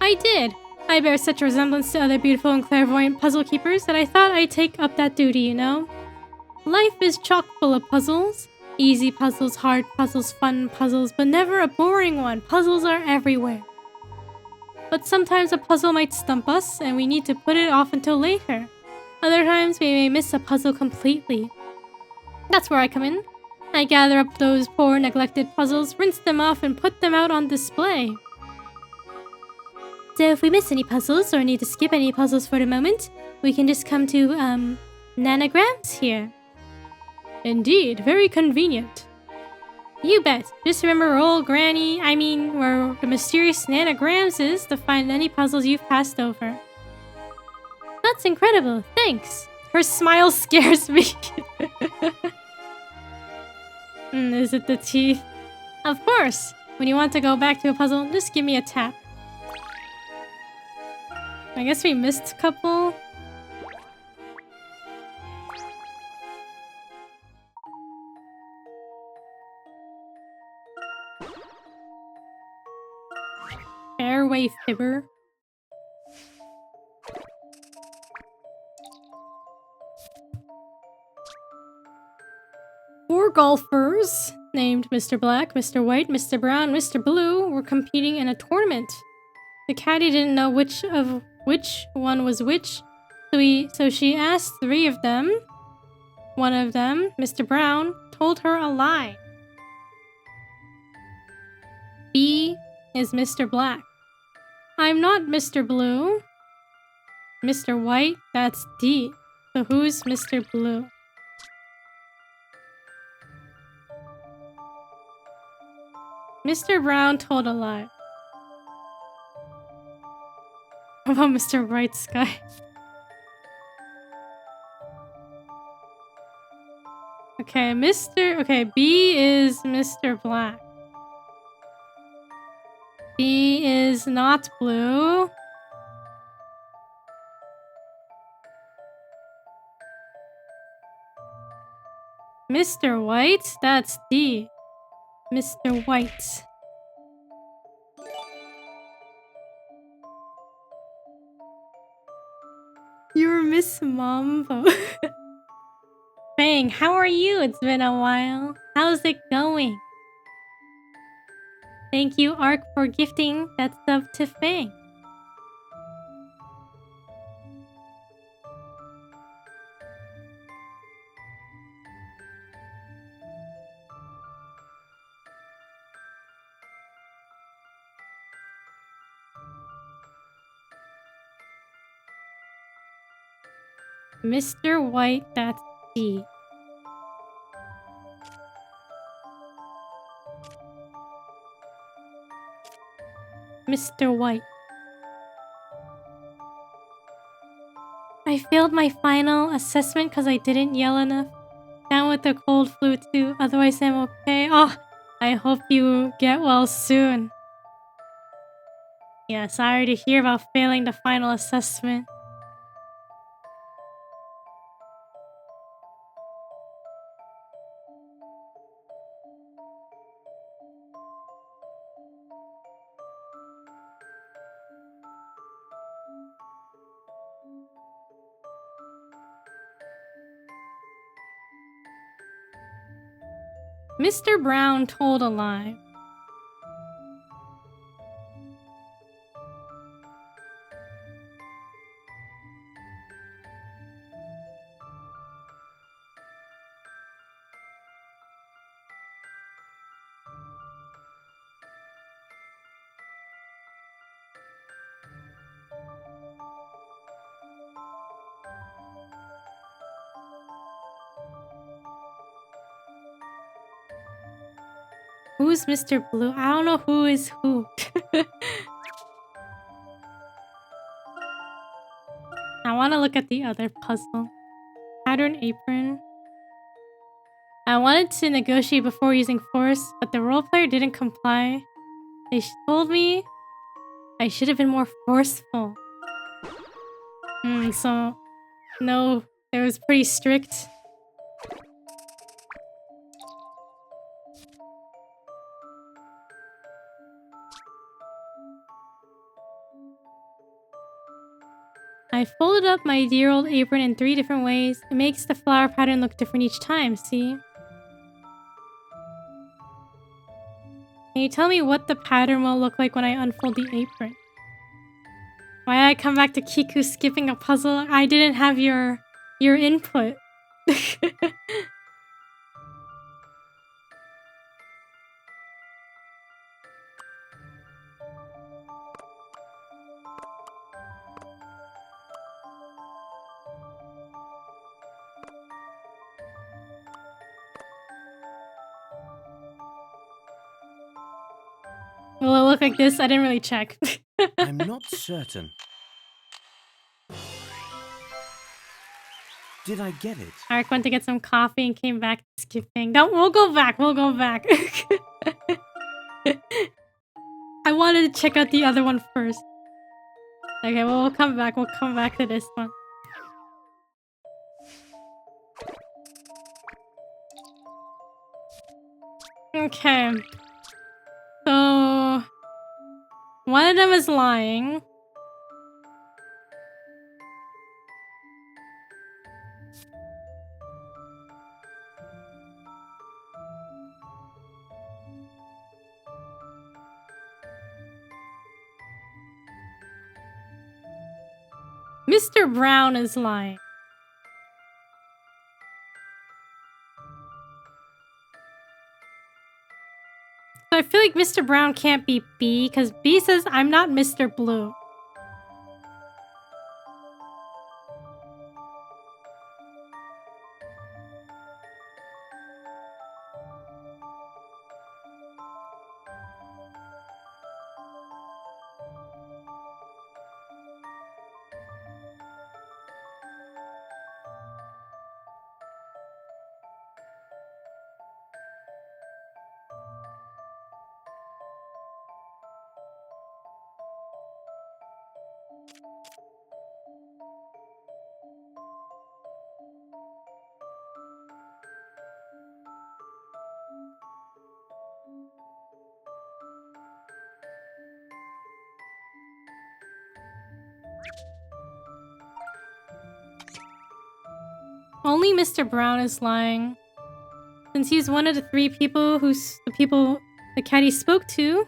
I did. I bear such a resemblance to other beautiful and clairvoyant puzzle keepers that I thought I'd take up that duty, you know. Life is chock full of puzzles. Easy puzzles, hard puzzles, fun puzzles, but never a boring one. Puzzles are everywhere. But sometimes a puzzle might stump us, and we need to put it off until later. Other times, we may miss a puzzle completely. That's where I come in. I gather up those poor, neglected puzzles, rinse them off, and put them out on display. So if we miss any puzzles, or need to skip any puzzles for the moment, we can just come to, Nanograms here. Indeed, very convenient. You bet. Just remember where the mysterious Nanograms is to find any puzzles you've passed over. That's incredible, thanks. Her smile scares me. Is it the teeth? Of course. When you want to go back to a puzzle, just give me a tap. I guess we missed a couple. Fairway Fibber. Four golfers named Mr. Black, Mr. White, Mr. Brown, Mr. Blue were competing in a tournament. The caddy didn't know which one was which, so she asked three of them. One of them, Mr. Brown, told her a lie. B is Mr. Black. I'm not Mr. Blue. Mr. White, that's D. So who's Mr. Blue? Mr. Brown told a lie. How about Mr. Bright Sky? Okay, B is Mr. Black. B is not blue. Mr. White, that's D. Mr. White. You're Miss Mambou. Fang, how are you? It's been a while. How's it going? Thank you, Ark, for gifting that sub to Fang. Mr. White, that's D. Mr. White. I failed my final assessment because I didn't yell enough. Down with the cold flu too, otherwise I'm okay. Oh, I hope you get well soon. Yeah, sorry to hear about failing the final assessment. Mr. Brown told a lie. Who's Mr. Blue? I don't know who is who. I want to look at the other puzzle. Pattern apron. I wanted to negotiate before using force, but the role player didn't comply. They told me I should have been more forceful. So, no, it was pretty strict. I folded up my dear old apron in 3 different ways. It makes the flower pattern look different each time, see? Can you tell me what the pattern will look like when I unfold the apron? Why did I come back to Kiku skipping a puzzle? I didn't have your input. Will it look like this? I didn't really check. I'm not certain. Did I get it? Ark went to get some coffee and came back skipping. No, we'll go back. We'll go back. I wanted to check out the other one first. Okay, well, we'll come back. We'll come back to this one. Okay. So... One of them is lying. Mr. Brown is lying. So I feel like Mr. Brown can't be B, because B says, I'm not Mr. Blue. Only Mr. Brown is lying. Since he's one of the three people the caddy spoke to,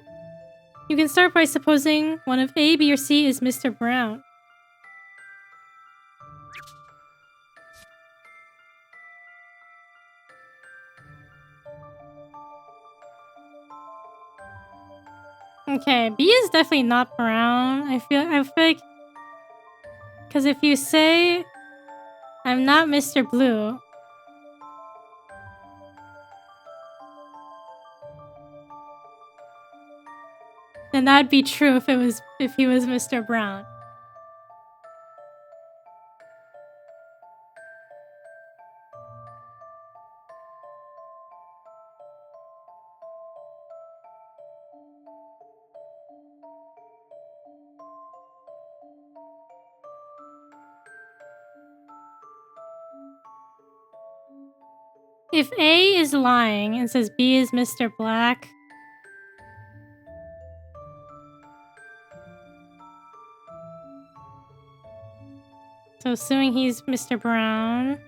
you can start by supposing one of A, B, or C is Mr. Brown. Okay, B is definitely not brown. I feel like, because if you say I'm not Mr. Blue, then that'd be true if he was Mr. Brown. If A is lying and says B is Mr. Black, so assuming he's Mr. Brown,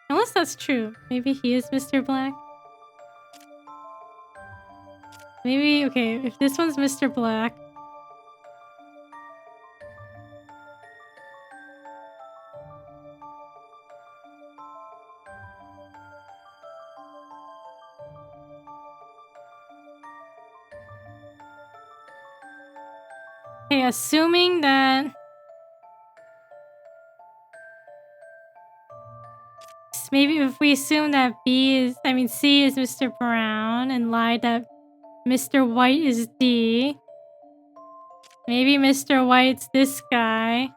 unless that's true, maybe he is Mr. Black. Maybe, okay, if this one's Mr. Black, okay, assuming that maybe if we assume that C is Mr. Brown and lied that Mr. White is D, maybe Mr. White's this guy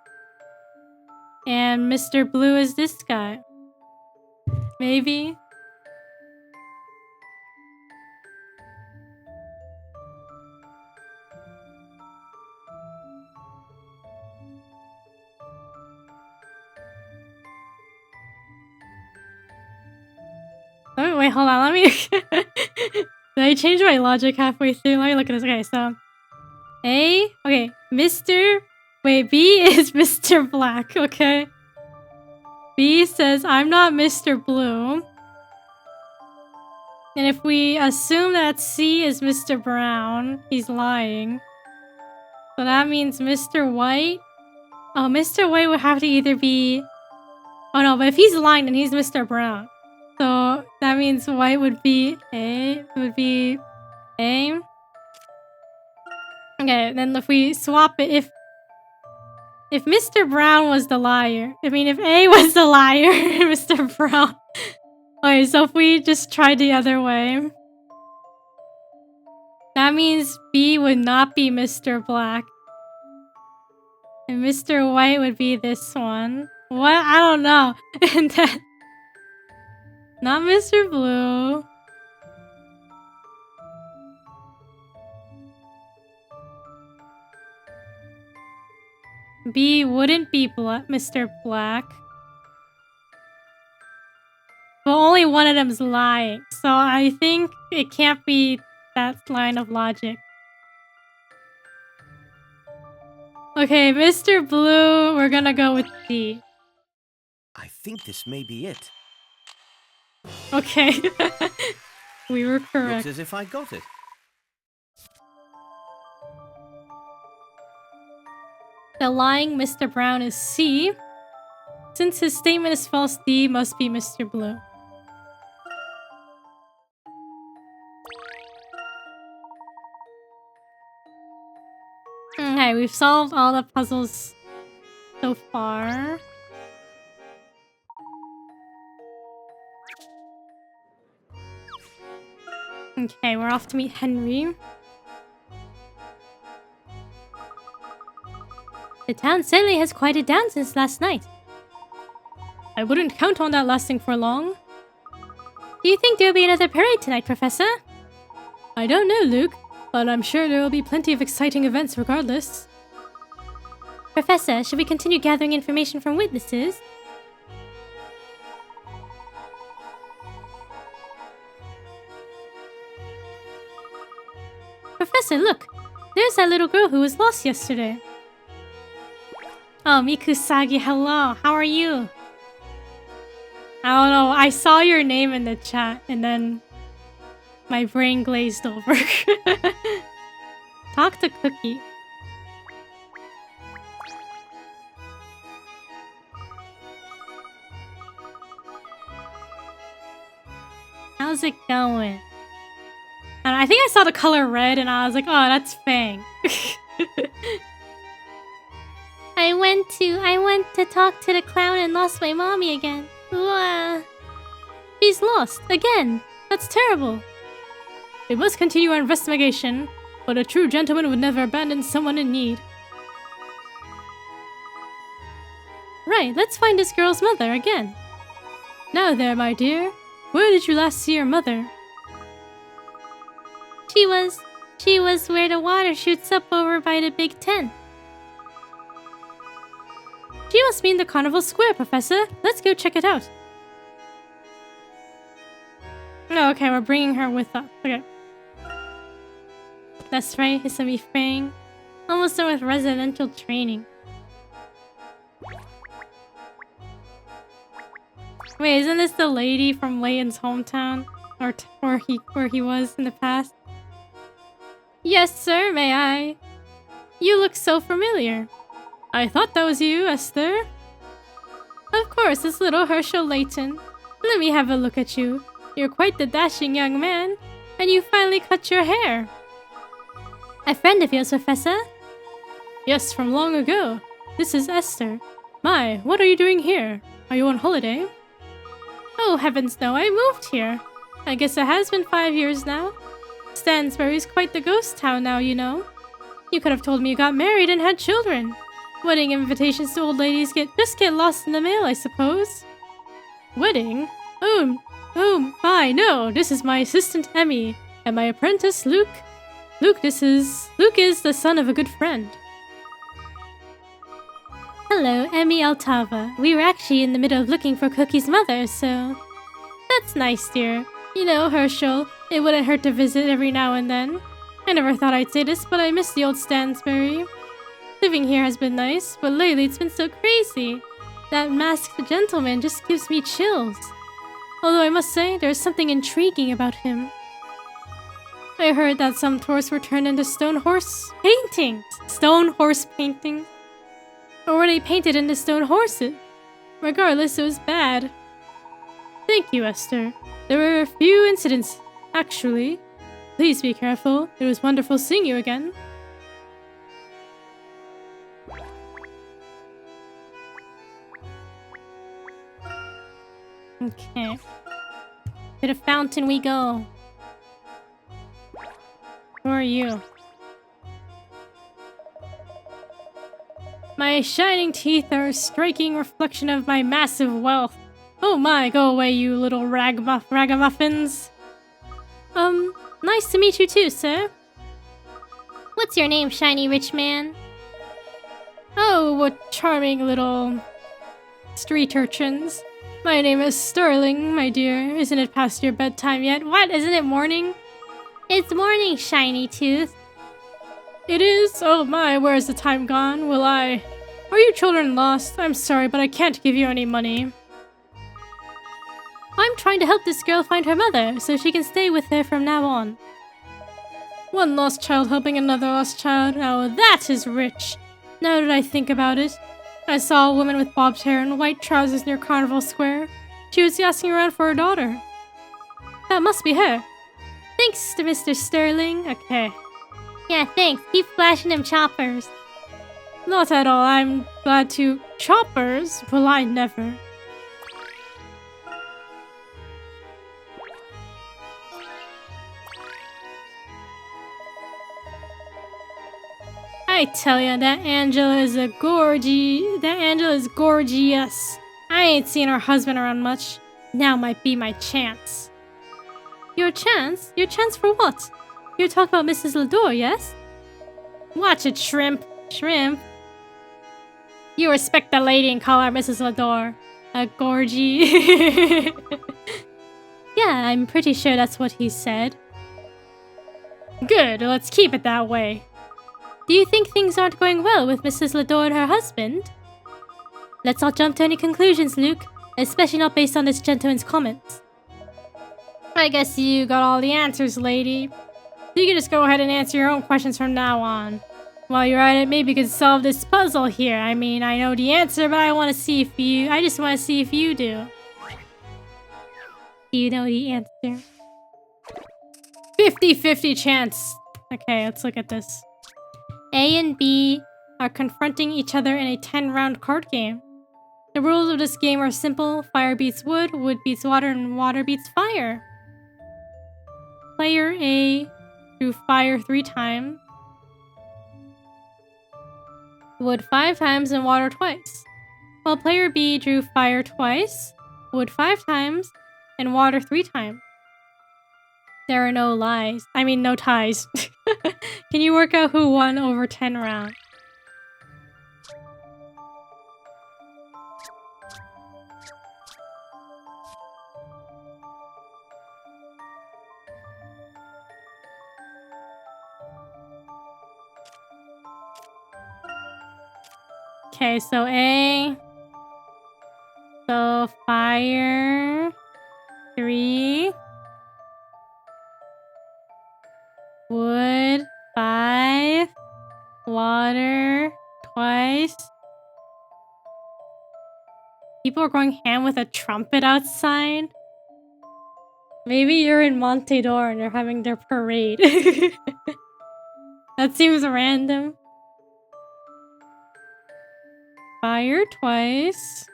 and Mr. Blue is this guy. Maybe. Oh, wait, hold on, let me... Did I change my logic halfway through? Let me look at this. Okay, so... okay, B is Mr. Black, okay? B says, I'm not Mr. Blue. And if we assume that C is Mr. Brown, he's lying. So that means Mr. White... Oh, Mr. White would have to either be... Oh no, but if he's lying, then he's Mr. Brown. So that means White would be A. Okay, then if we swap it, if Mr. Brown was the liar, if A was the liar, Mr. Brown. Okay, so if we just try the other way, that means B would not be Mr. Black. And Mr. White would be this one. What? I don't know. And then... Not Mr. Blue. B wouldn't be Mr. Black. But only one of them's lying. So I think it can't be that line of logic. Okay, Mr. Blue, we're gonna go with D. I think this may be it. Okay. We were Looks correct. as if I got it. The lying Mr. Brown is C. Since his statement is false, D must be Mr. Blue. Okay, we've solved all the puzzles so far. Okay, we're off to meet Henry. The town certainly has quieted down since last night. I wouldn't count on that lasting for long. Do you think there will be another parade tonight, Professor? I don't know, Luke, but I'm sure there will be plenty of exciting events regardless. Professor, should we continue gathering information from witnesses? Professor, look! There's that little girl who was lost yesterday. Oh, Mikusagi, hello. How are you? I don't know. I saw your name in the chat and then my brain glazed over. Talk to Cookie. How's it going? And I think I saw the color red and I was like, oh, that's Fang. I went to talk to the clown and lost my mommy again. She's lost again. That's terrible. We must continue our investigation, but a true gentleman would never abandon someone in need. Right, let's find this girl's mother again. Now there, my dear. Where did you last see your mother? She was where the water shoots up over by the big tent. She must mean the Carnival Square, Professor. Let's go check it out. Oh, okay, we're bringing her with us. Okay. That's right, Hisami Fang. Almost done with residential training. Wait, isn't this the lady from Layton's hometown? Or where he was in the past? Yes, sir, may I? You look so familiar. I thought that was you, Esther. Of course, it's little Herschel Layton. Let me have a look at you. You're quite the dashing young man. And you finally cut your hair. A friend of yours, Professor? Yes, from long ago. This is Esther. My, what are you doing here? Are you on holiday? Oh, heavens no, I moved here. I guess it has been 5 years now. Stansbury's quite the ghost town now, you know. You could have told me you got married and had children. Wedding invitations to old ladies just get lost in the mail, I suppose. Wedding? Oh my, no, this is my assistant Emmy, and my apprentice Luke. Luke is the son of a good friend. Hello, Emmy Altava. We were actually in the middle of looking for Cookie's mother, so... That's nice, dear. You know, Herschel, it wouldn't hurt to visit every now and then. I never thought I'd say this, but I miss the old Stansbury. Living here has been nice, but lately it's been so crazy. That masked gentleman just gives me chills. Although I must say, there's something intriguing about him. I heard that some tourists were turned into stone horse paintings. Stone horse paintings? Or were they painted into stone horses? Regardless, it was bad. Thank you, Esther. There were a few incidents, actually. Please be careful. It was wonderful seeing you again. Okay. To the fountain we go. Who are you? My shining teeth are a striking reflection of my massive wealth. Oh my, go away, you little ragamuffins. Nice to meet you too, sir. What's your name, shiny rich man? Oh, what charming little street urchins. My name is Sterling, my dear. Isn't it past your bedtime yet? What? Isn't it morning? It's morning, Shiny Tooth. It is? Oh my, where's the time gone? Are you children lost? I'm sorry, but I can't give you any money. I'm trying to help this girl find her mother, so she can stay with her from now on. One lost child helping another lost child. Now that is rich. Now that I think about it, I saw a woman with bobbed hair and white trousers near Carnival Square. She was asking around for her daughter. That must be her. Thanks to Mr. Sterling. Okay. Yeah, thanks. Keep flashing them choppers. Not at all. I'm glad to. Choppers? Well, I never. I tell ya, that Angela is gorgeous. I ain't seen her husband around much. Now might be my chance. Your chance? Your chance for what? You're talking about Mrs. Lador, yes? Watch it, shrimp. Shrimp? You respect the lady and call her Mrs. Lador. A gorgie. Yeah, I'm pretty sure that's what he said. Good, let's keep it that way. Do you think things aren't going well with Mrs. Lador and her husband? Let's not jump to any conclusions, Luke. Especially not based on this gentleman's comments. I guess you got all the answers, lady. You can just go ahead and answer your own questions from now on. While you're at it, maybe you could solve this puzzle here. I mean, I know the answer, but I just want to see if you do. Do you know the answer? 50-50 chance. Okay, let's look at this. A and B are confronting each other in a 10-round card game. The rules of this game are simple. Fire beats wood, wood beats water, and water beats fire. Player A drew fire 3 times, wood 5 times, and water twice. While player B drew fire twice, wood 5 times, and water 3 times. There are no lies. I mean, no ties. Can you work out who won over 10 rounds? Okay, so A. So fire 3. Wood 5. Water twice. People are going ham with a trumpet outside. Maybe you're in Montedor and they're having their parade. That seems random. Fire twice.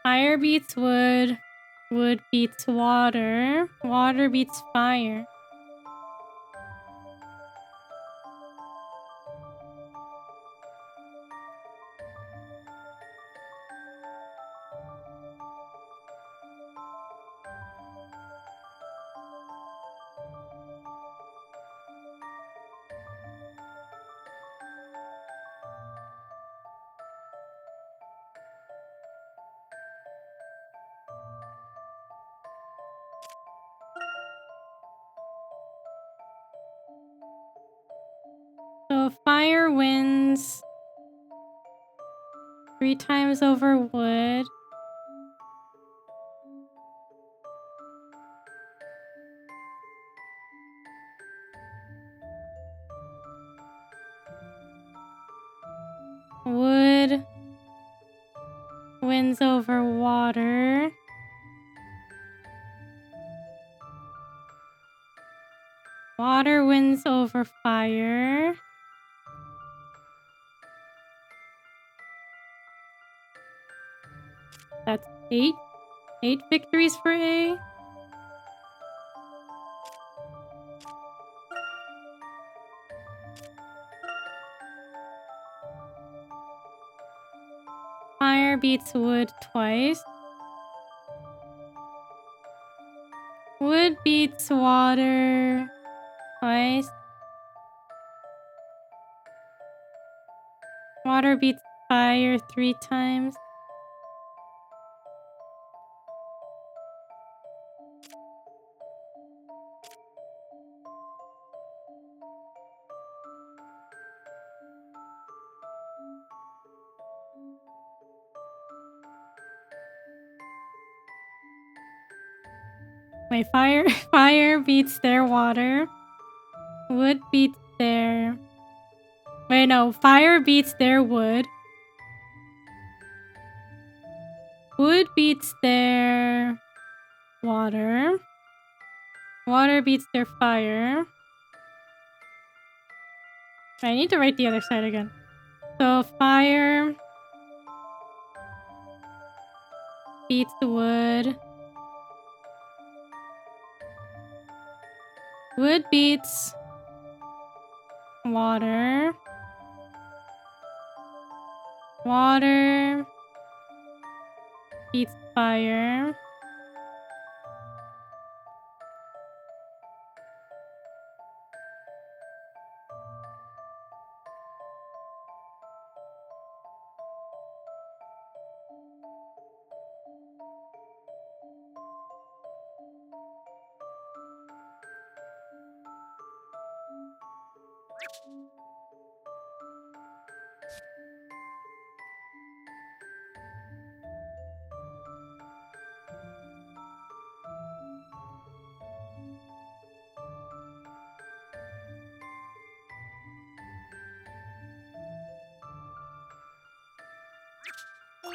Fire beats wood. Wood beats water. Water beats fire. So fire wins 3 times over wood. Wood wins over water. Water wins over fire. That's 8. 8 victories for A. fire beats wood twice. Wood beats water twice. Water beats fire 3 times. Wait, fire beats their water. Wood beats their... Wait, no. Fire beats their wood. Wood beats their water. Water beats their fire. I need to write the other side again. So fire beats the wood. Wood beats water. Water beats fire.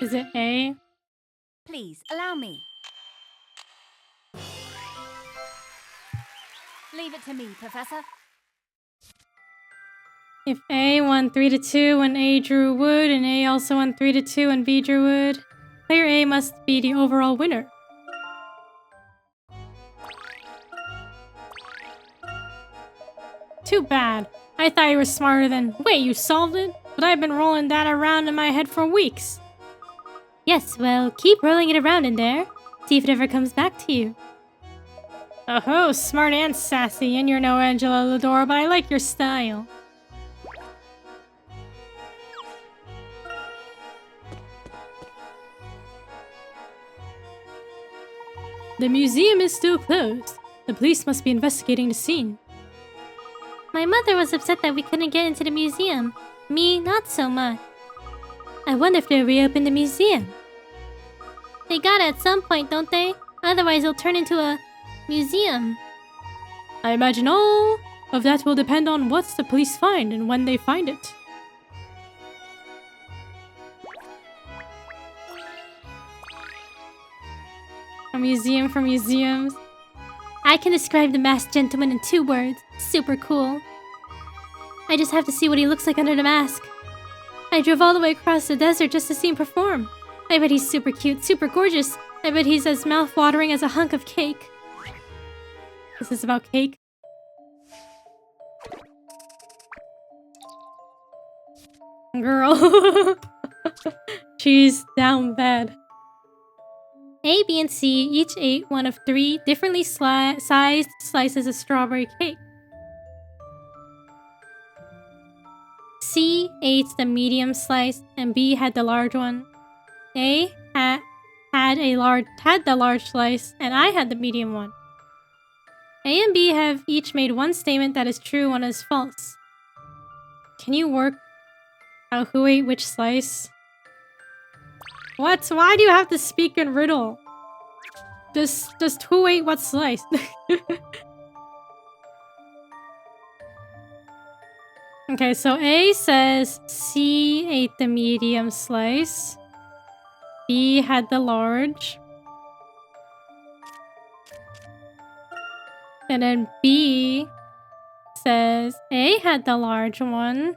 Is it A? Please, allow me. Leave it to me, Professor. If A won 3-2 when A drew wood, and A also won 3-2 when B drew wood, player A must be the overall winner. Too bad. I thought you were smarter than... Wait, you solved it? But I've been rolling that around in my head for weeks. Yes, well, keep rolling it around in there. See if it ever comes back to you. Oh, smart and sassy, and you're no Angela Lador, but I like your style. The museum is still closed. The police must be investigating the scene. My mother was upset that we couldn't get into the museum. Me, not so much. I wonder if they'll reopen the museum. They gotta at some point, don't they? Otherwise it'll turn into a museum. I imagine all of that will depend on what the police find and when they find it. A museum for museums. I can describe the masked gentleman in 2 words. Super cool. I just have to see what he looks like under the mask. I drove all the way across the desert just to see him perform. I bet he's super cute, super gorgeous. I bet he's as mouth-watering as a hunk of cake. This is about cake. Girl. She's down bad. A, B, and C each ate one of 3 differently sized slices of strawberry cake. C ate the medium slice and B had the large one. A had the large slice and I had the medium one. A and B have each made one statement that is true, one is false. Can you work out who ate which slice? What? Why do you have to speak in riddle? Just who ate what slice? Okay, so A says C ate the medium slice. B had the large. And then B says A had the large one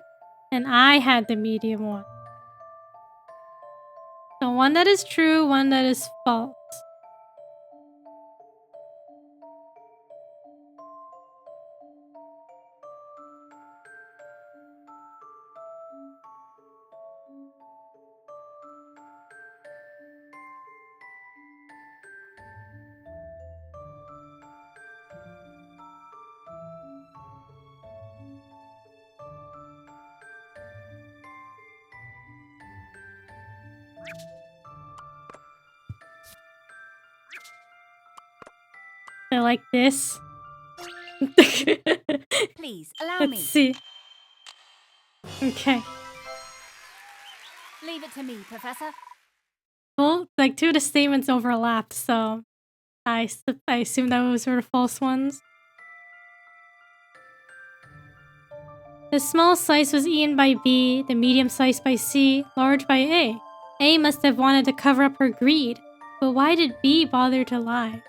and I had the medium one. So one that is true, one that is false. They're like this. Please, allow Let's me. see. Okay. Leave it to me, Professor. Well, like 2 of the statements overlapped, so I assume that was sort of false ones. The small slice was eaten by B, the medium slice by C, large by A. A must have wanted to cover up her greed, but why did B bother to lie?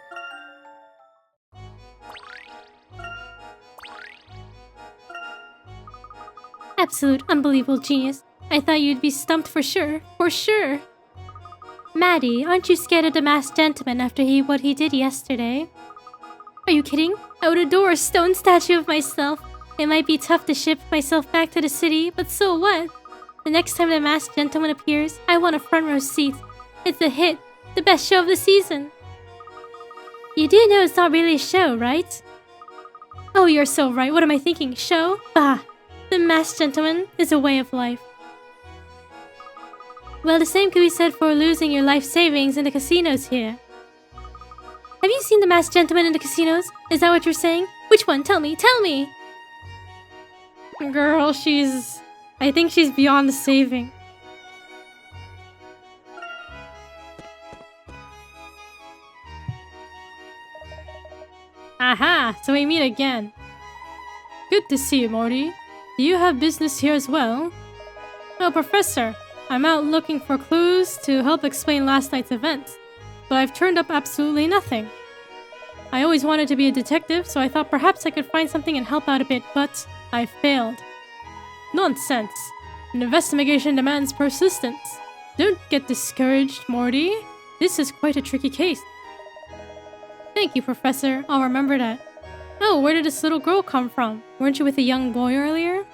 Absolute unbelievable genius. I thought you'd be stumped for sure. For sure. Maddie, aren't you scared of the masked gentleman after what he did yesterday? Are you kidding? I would adore a stone statue of myself. It might be tough to ship myself back to the city, but so what? The next time the masked gentleman appears, I want a front row seat. It's a hit. The best show of the season. You do know it's not really a show, right? Oh, you're so right. What am I thinking? Show? Bah. The masked gentleman is a way of life. Well, the same could be said for losing your life savings in the casinos here. Have you seen the masked gentleman in the casinos? Is that what you're saying? Which one? Tell me, tell me! Girl, I think she's beyond the saving. Aha! So we meet again. Good to see you, Morty. Do you have business here as well? Oh, Professor. I'm out looking for clues to help explain last night's events, but I've turned up absolutely nothing. I always wanted to be a detective, so I thought perhaps I could find something and help out a bit, but I failed. Nonsense. An investigation demands persistence. Don't get discouraged, Morty. This is quite a tricky case. Thank you, Professor. I'll remember that. Oh, where did this little girl come from? Weren't you with a young boy earlier?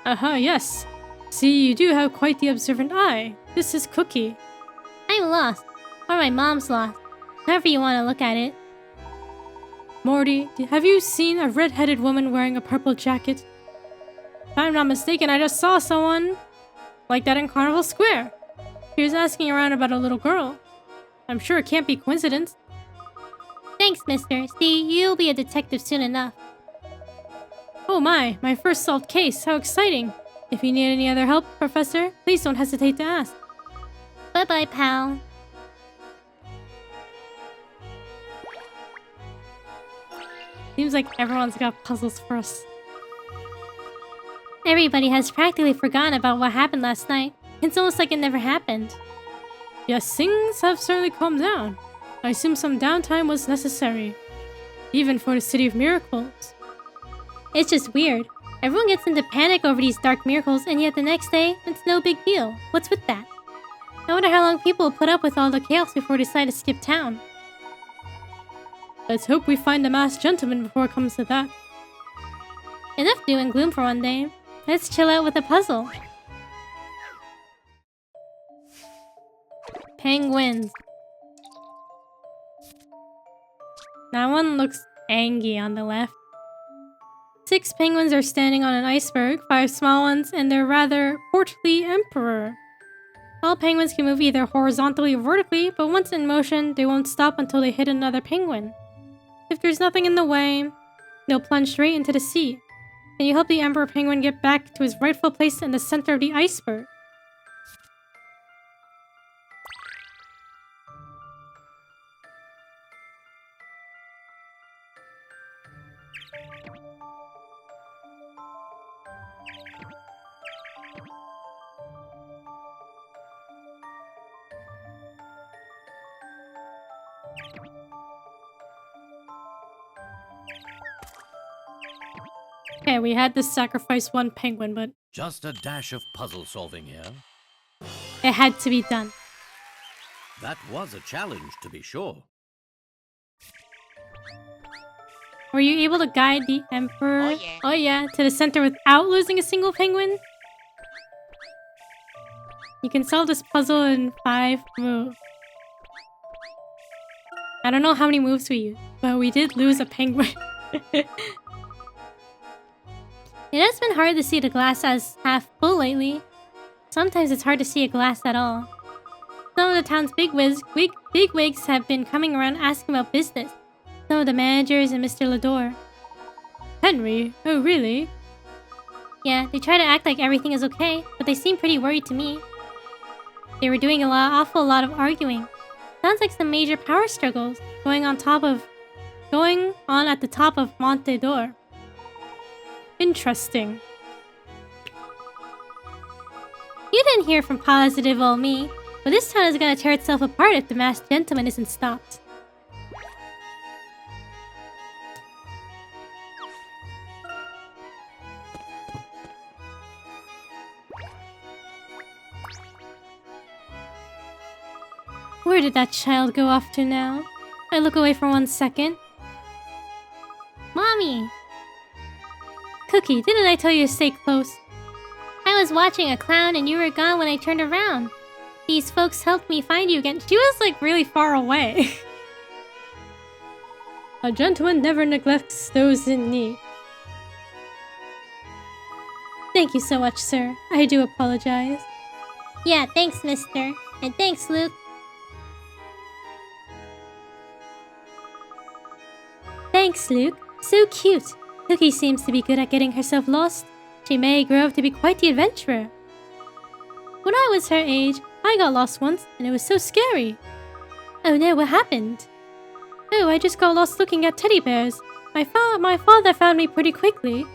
Yes. See, you do have quite the observant eye. This is Cookie. I'm lost. Or my mom's lost. However you want to look at it. Morty, have you seen a red-headed woman wearing a purple jacket? If I'm not mistaken, I just saw someone like that in Carnival Square. She was asking around about a little girl. I'm sure it can't be coincidence. Thanks, mister. See, you'll be a detective soon enough. Oh my first solved case. How exciting. If you need any other help, Professor, please don't hesitate to ask. Bye-bye, pal. Seems like everyone's got puzzles for us. Everybody has practically forgotten about what happened last night. It's almost like it never happened. Yes, things have certainly calmed down. I assume some downtime was necessary. Even for the City of Miracles. It's just weird. Everyone gets into panic over these dark miracles, and yet the next day, it's no big deal. What's with that? I wonder how long people will put up with all the chaos before they decide to skip town. Let's hope we find the masked gentleman before it comes to that. Enough doom and gloom for one day. Let's chill out with a puzzle. Penguins. That one looks angry on the left. 6 penguins are standing on an iceberg, 5 small ones, and their rather portly emperor. All penguins can move either horizontally or vertically, but once in motion, they won't stop until they hit another penguin. If there's nothing in the way, they'll plunge straight into the sea. Can you help the emperor penguin get back to his rightful place in the center of the iceberg? Okay, we had to sacrifice one penguin, but Just a dash of puzzle solving here. it had to be done. That was a challenge, to be sure. Were you able to guide the emperor? Oh yeah, to the center without losing a single penguin? You can solve this puzzle in 5 moves. I don't know how many moves we used, but we did lose a penguin. It has been hard to see the glass as half full lately. Sometimes it's hard to see a glass at all. Some of the town's bigwigs have been coming around asking about business. Some of the managers and Mr. Lador. Henry? Oh, really? Yeah, they try to act like everything is okay, but they seem pretty worried to me. They were doing awful lot of arguing. Sounds like some major power struggles going on at the top of Monte d'Or. Interesting. You didn't hear from positive old me, but this town is gonna tear itself apart if the masked gentleman isn't stopped. Where did that child go off to now? I look away for 1 second. Mommy! Cookie, didn't I tell you to stay close? I was watching a clown and you were gone when I turned around. These folks helped me find you again. She was like really far away. A gentleman never neglects those in need. Thank you so much, sir. I do apologize. Yeah, thanks, mister. And thanks, Luke. Thanks, Luke. So cute. Cookie seems to be good at getting herself lost. She may grow up to be quite the adventurer. When I was her age, I got lost once, and it was so scary. Oh no, what happened? Oh, I just got lost looking at teddy bears. My father found me pretty quickly.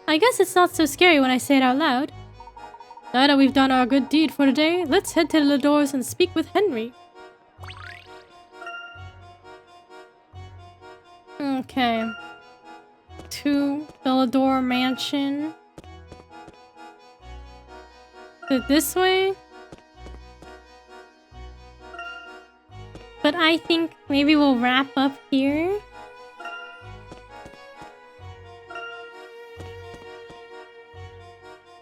I guess it's not so scary when I say it out loud. Now that we've done our good deed for the day, let's head to the doors and speak with Henry. Okay. To the Lador Mansion. Is it this way? But I think maybe we'll wrap up here.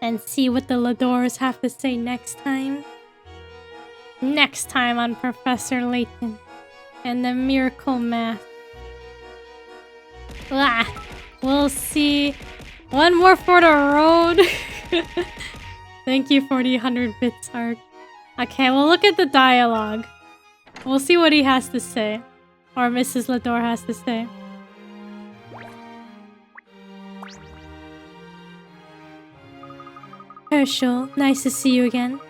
And see what the Ladors have to say next time. Next time on Professor Layton and the Miracle Math. We'll see. One more for the road. Thank you for the 100 bits, Ark. Okay, we'll look at the dialogue. We'll see what he has to say. Or Mrs. Lador has to say. Herschel, nice to see you again.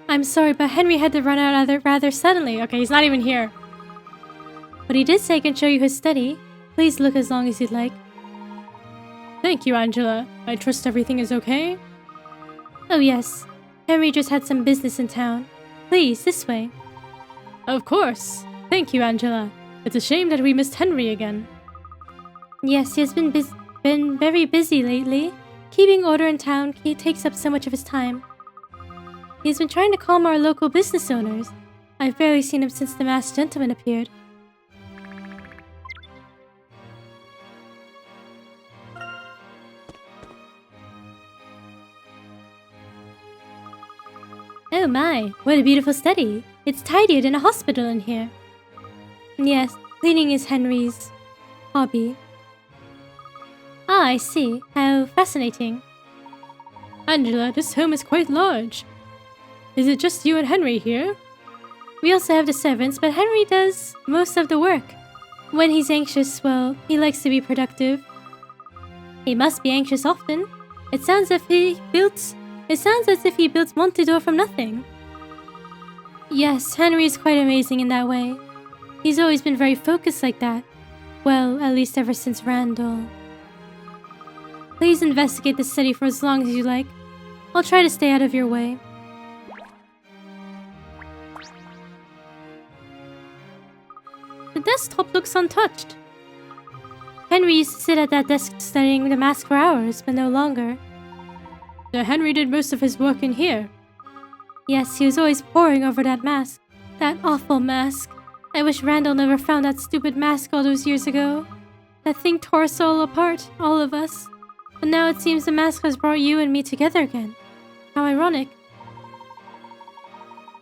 I'm sorry, but Henry had to run out rather suddenly. Okay, he's not even here. But he did say I can show you his study. Please look as long as you'd like. Thank you, Angela. I trust everything is okay? Oh yes. Henry just had some business in town. Please, this way. Of course. Thank you, Angela. It's a shame that we missed Henry again. Yes, he has been very busy lately. Keeping order in town takes up so much of his time. He's been trying to calm our local business owners. I've barely seen him since the masked gentleman appeared. Oh my, what a beautiful study. It's tidier than a hospital in here. Yes, cleaning is Henry's hobby. Ah, I see. How fascinating. Angela, this home is quite large. Is it just you and Henry here? We also have the servants, but Henry does most of the work. When he's anxious, well, he likes to be productive. He must be anxious often. It sounds as if he built Monte d'Or from nothing. Yes, Henry is quite amazing in that way. He's always been very focused like that. Well, at least ever since Randall. Please investigate the city for as long as you like. I'll try to stay out of your way. The desktop looks untouched. Henry used to sit at that desk studying the mask for hours, but no longer. Henry did most of his work in here. Yes, he was always poring over that mask. That awful mask. I wish Randall never found that stupid mask all those years ago. That thing tore us all apart, all of us. But now it seems the mask has brought you and me together again. How ironic.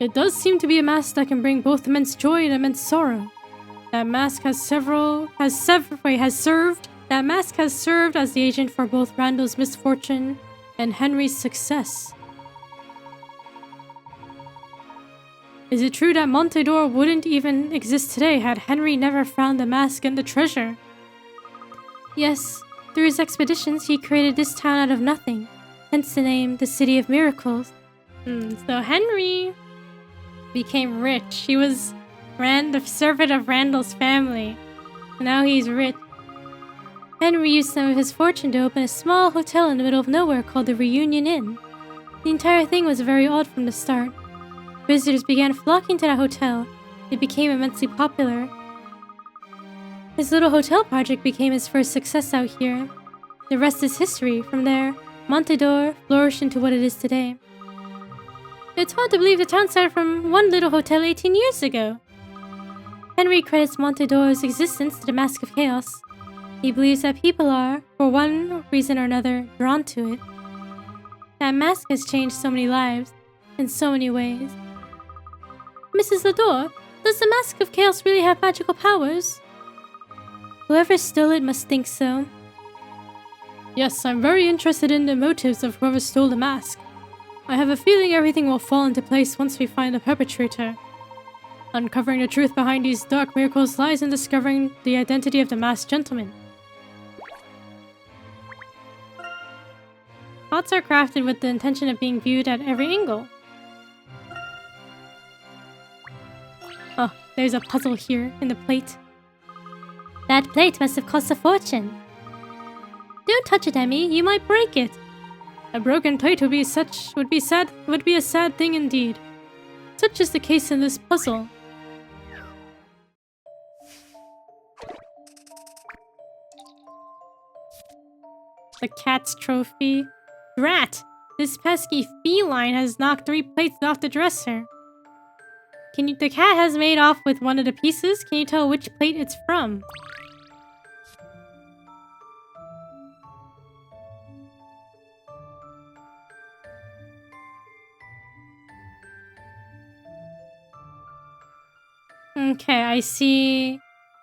It does seem to be a mask that can bring both immense joy and immense sorrow. That mask has served as the agent for both Randall's misfortune and Henry's success. Is it true that Montedor wouldn't even exist today had Henry never found the mask and the treasure? Yes, through his expeditions he created this town out of nothing, hence the name, the City of Miracles. So Henry became rich. He was the servant of Randall's family. Now he's rich. Henry used some of his fortune to open a small hotel in the middle of nowhere called the Reunion Inn. The entire thing was very odd from the start. Visitors began flocking to that hotel. It became immensely popular. His little hotel project became his first success out here. The rest is history. From there, Montedor flourished into what it is today. It's hard to believe the town started from one little hotel 18 years ago. Henry credits Montedor's existence to the Mask of Chaos. He believes that people are, for one reason or another, drawn to it. That mask has changed so many lives, in so many ways. Mrs. Lador, does the Mask of Chaos really have magical powers? Whoever stole it must think so. Yes, I'm very interested in the motives of whoever stole the mask. I have a feeling everything will fall into place once we find the perpetrator. Uncovering the truth behind these dark miracles lies in discovering the identity of the masked gentleman. Thoughts are crafted with the intention of being viewed at every angle. Oh, there's a puzzle here in the plate. That plate must have cost a fortune. Don't touch it, Emmy. You might break it. A broken plate would be a sad thing indeed. Such is the case in this puzzle. The cat's trophy. Drat! This pesky feline has knocked 3 plates off the dresser. The cat has made off with one of the pieces. Can you tell which plate it's from? Okay, I see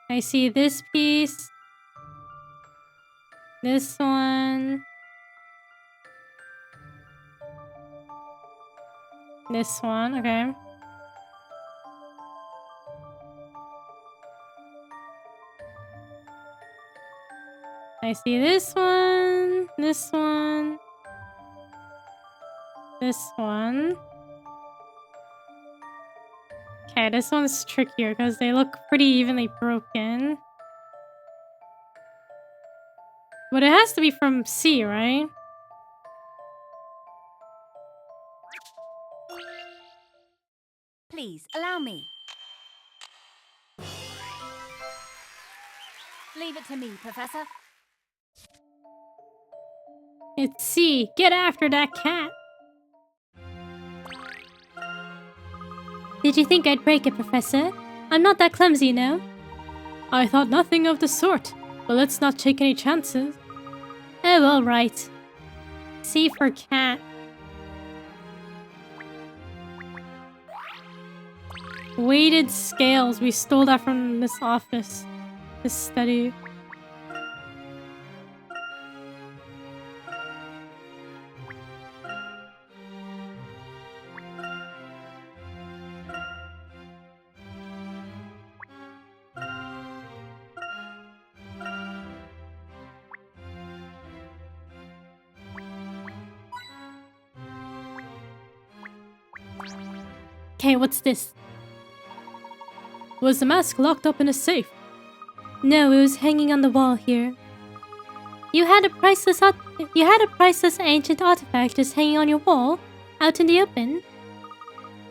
this piece. This one. This one, okay. I see this one, this one, this one. Okay, this one's trickier because they look pretty evenly broken. But it has to be from C, right? Please, allow me. Leave it to me, Professor. It's C. Get after that cat. Did you think I'd break it, Professor? I'm not that clumsy, you know. I thought nothing of the sort, but let's not take any chances. Oh, all right. C for cat. Weighted scales. We stole that from this office. This study. Okay, what's this? Was the mask locked up in a safe? No, it was hanging on the wall here. You had a priceless ancient artifact just hanging on your wall, out in the open?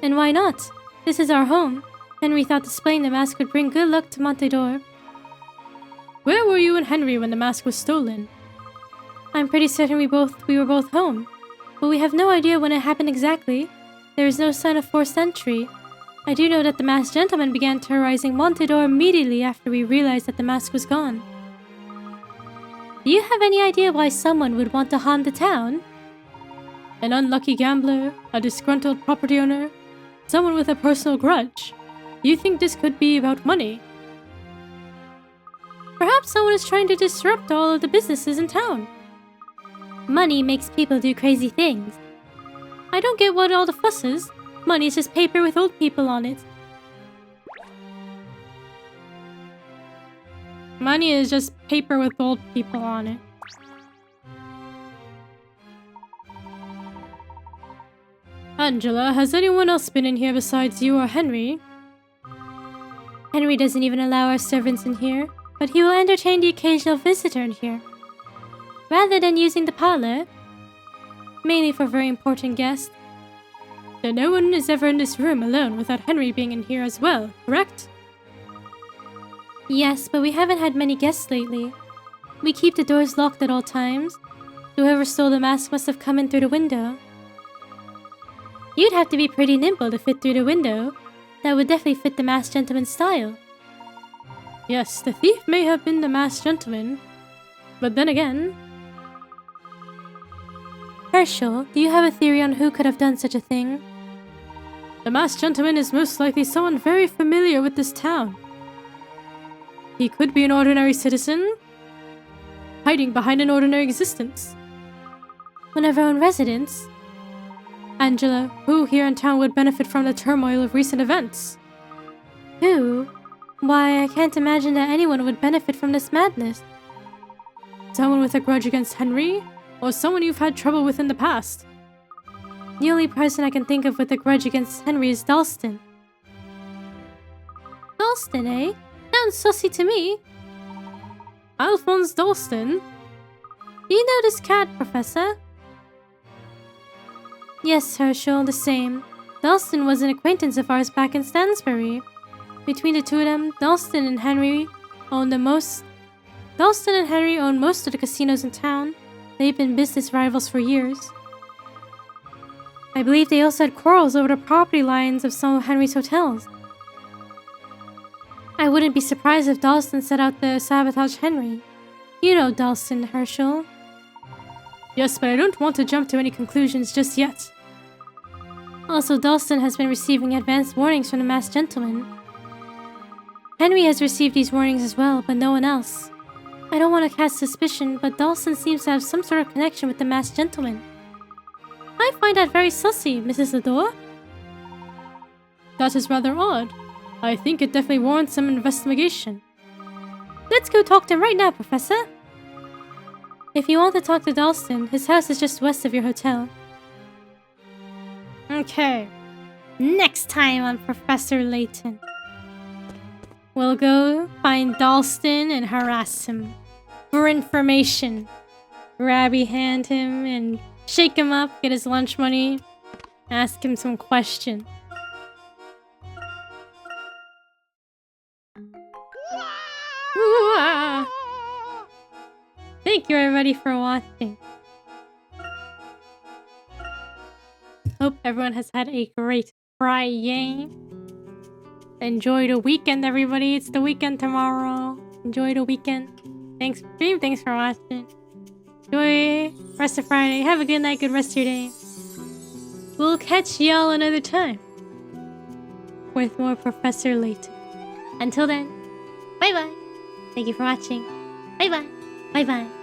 And why not? This is our home. Henry thought displaying the mask would bring good luck to Montedor. Where were you and Henry when the mask was stolen? I'm pretty certain we were both home, but we have no idea when it happened exactly. There is no sign of forced entry. I do know that the masked gentleman began terrorizing Montedor immediately after we realized that the mask was gone. Do you have any idea why someone would want to harm the town? An unlucky gambler, a disgruntled property owner, someone with a personal grudge. Do you think this could be about money? Perhaps someone is trying to disrupt all of the businesses in town. Money makes people do crazy things. I don't get what all the fuss is. Money is just paper with old people on it. Money is just paper with old people on it. Angela, has anyone else been in here besides you or Henry? Henry doesn't even allow our servants in here, but he will entertain the occasional visitor in here. Rather than using the parlor, mainly for very important guests. Then no one is ever in this room alone without Henry being in here as well, correct? Yes, but we haven't had many guests lately. We keep the doors locked at all times. Whoever stole the mask must have come in through the window. You'd have to be pretty nimble to fit through the window. That would definitely fit the masked gentleman's style. Yes, the thief may have been the masked gentleman. But then again... Herschel, do you have a theory on who could have done such a thing? The masked gentleman is most likely someone very familiar with this town. He could be an ordinary citizen, hiding behind an ordinary existence. One of our own residents? Angela, who here in town would benefit from the turmoil of recent events? Who? Why, I can't imagine that anyone would benefit from this madness. Someone with a grudge against Henry? Or someone you've had trouble with in the past? The only person I can think of with a grudge against Henry is Dalston. Dalston, eh? Sounds sussy to me. Alphonse Dalston? Do you know this cat, Professor? Yes, Herschel, the same. Dalston was an acquaintance of ours back in Stansbury. Between the two of them, Dalston and Henry own most of the casinos in town. They've been business rivals for years. I believe they also had quarrels over the property lines of some of Henry's hotels. I wouldn't be surprised if Dalston set out to sabotage Henry. You know Dalston, Herschel. Yes, but I don't want to jump to any conclusions just yet. Also, Dalston has been receiving advance warnings from the masked gentleman. Henry has received these warnings as well, but no one else. I don't want to cast suspicion, but Dalston seems to have some sort of connection with the masked gentleman. I find that very sussy, Mrs. Lador. That is rather odd. I think it definitely warrants some investigation. Let's go talk to him right now, Professor. If you want to talk to Dalston, his house is just west of your hotel. Okay. Next time on Professor Layton. We'll go find Dalston and harass him for information. Grabby hand him and shake him up, get his lunch money, ask him some questions. Thank you everybody for watching. Hope everyone has had a great Friday. Enjoy the weekend, everybody. It's the weekend tomorrow. Enjoy the weekend. Thanks for stream. Thanks for watching. Enjoy rest of Friday. Have a good night. Good rest of your day. We'll catch y'all another time with more Professor Layton. Until then, bye bye. Thank you for watching. Bye bye. Bye bye.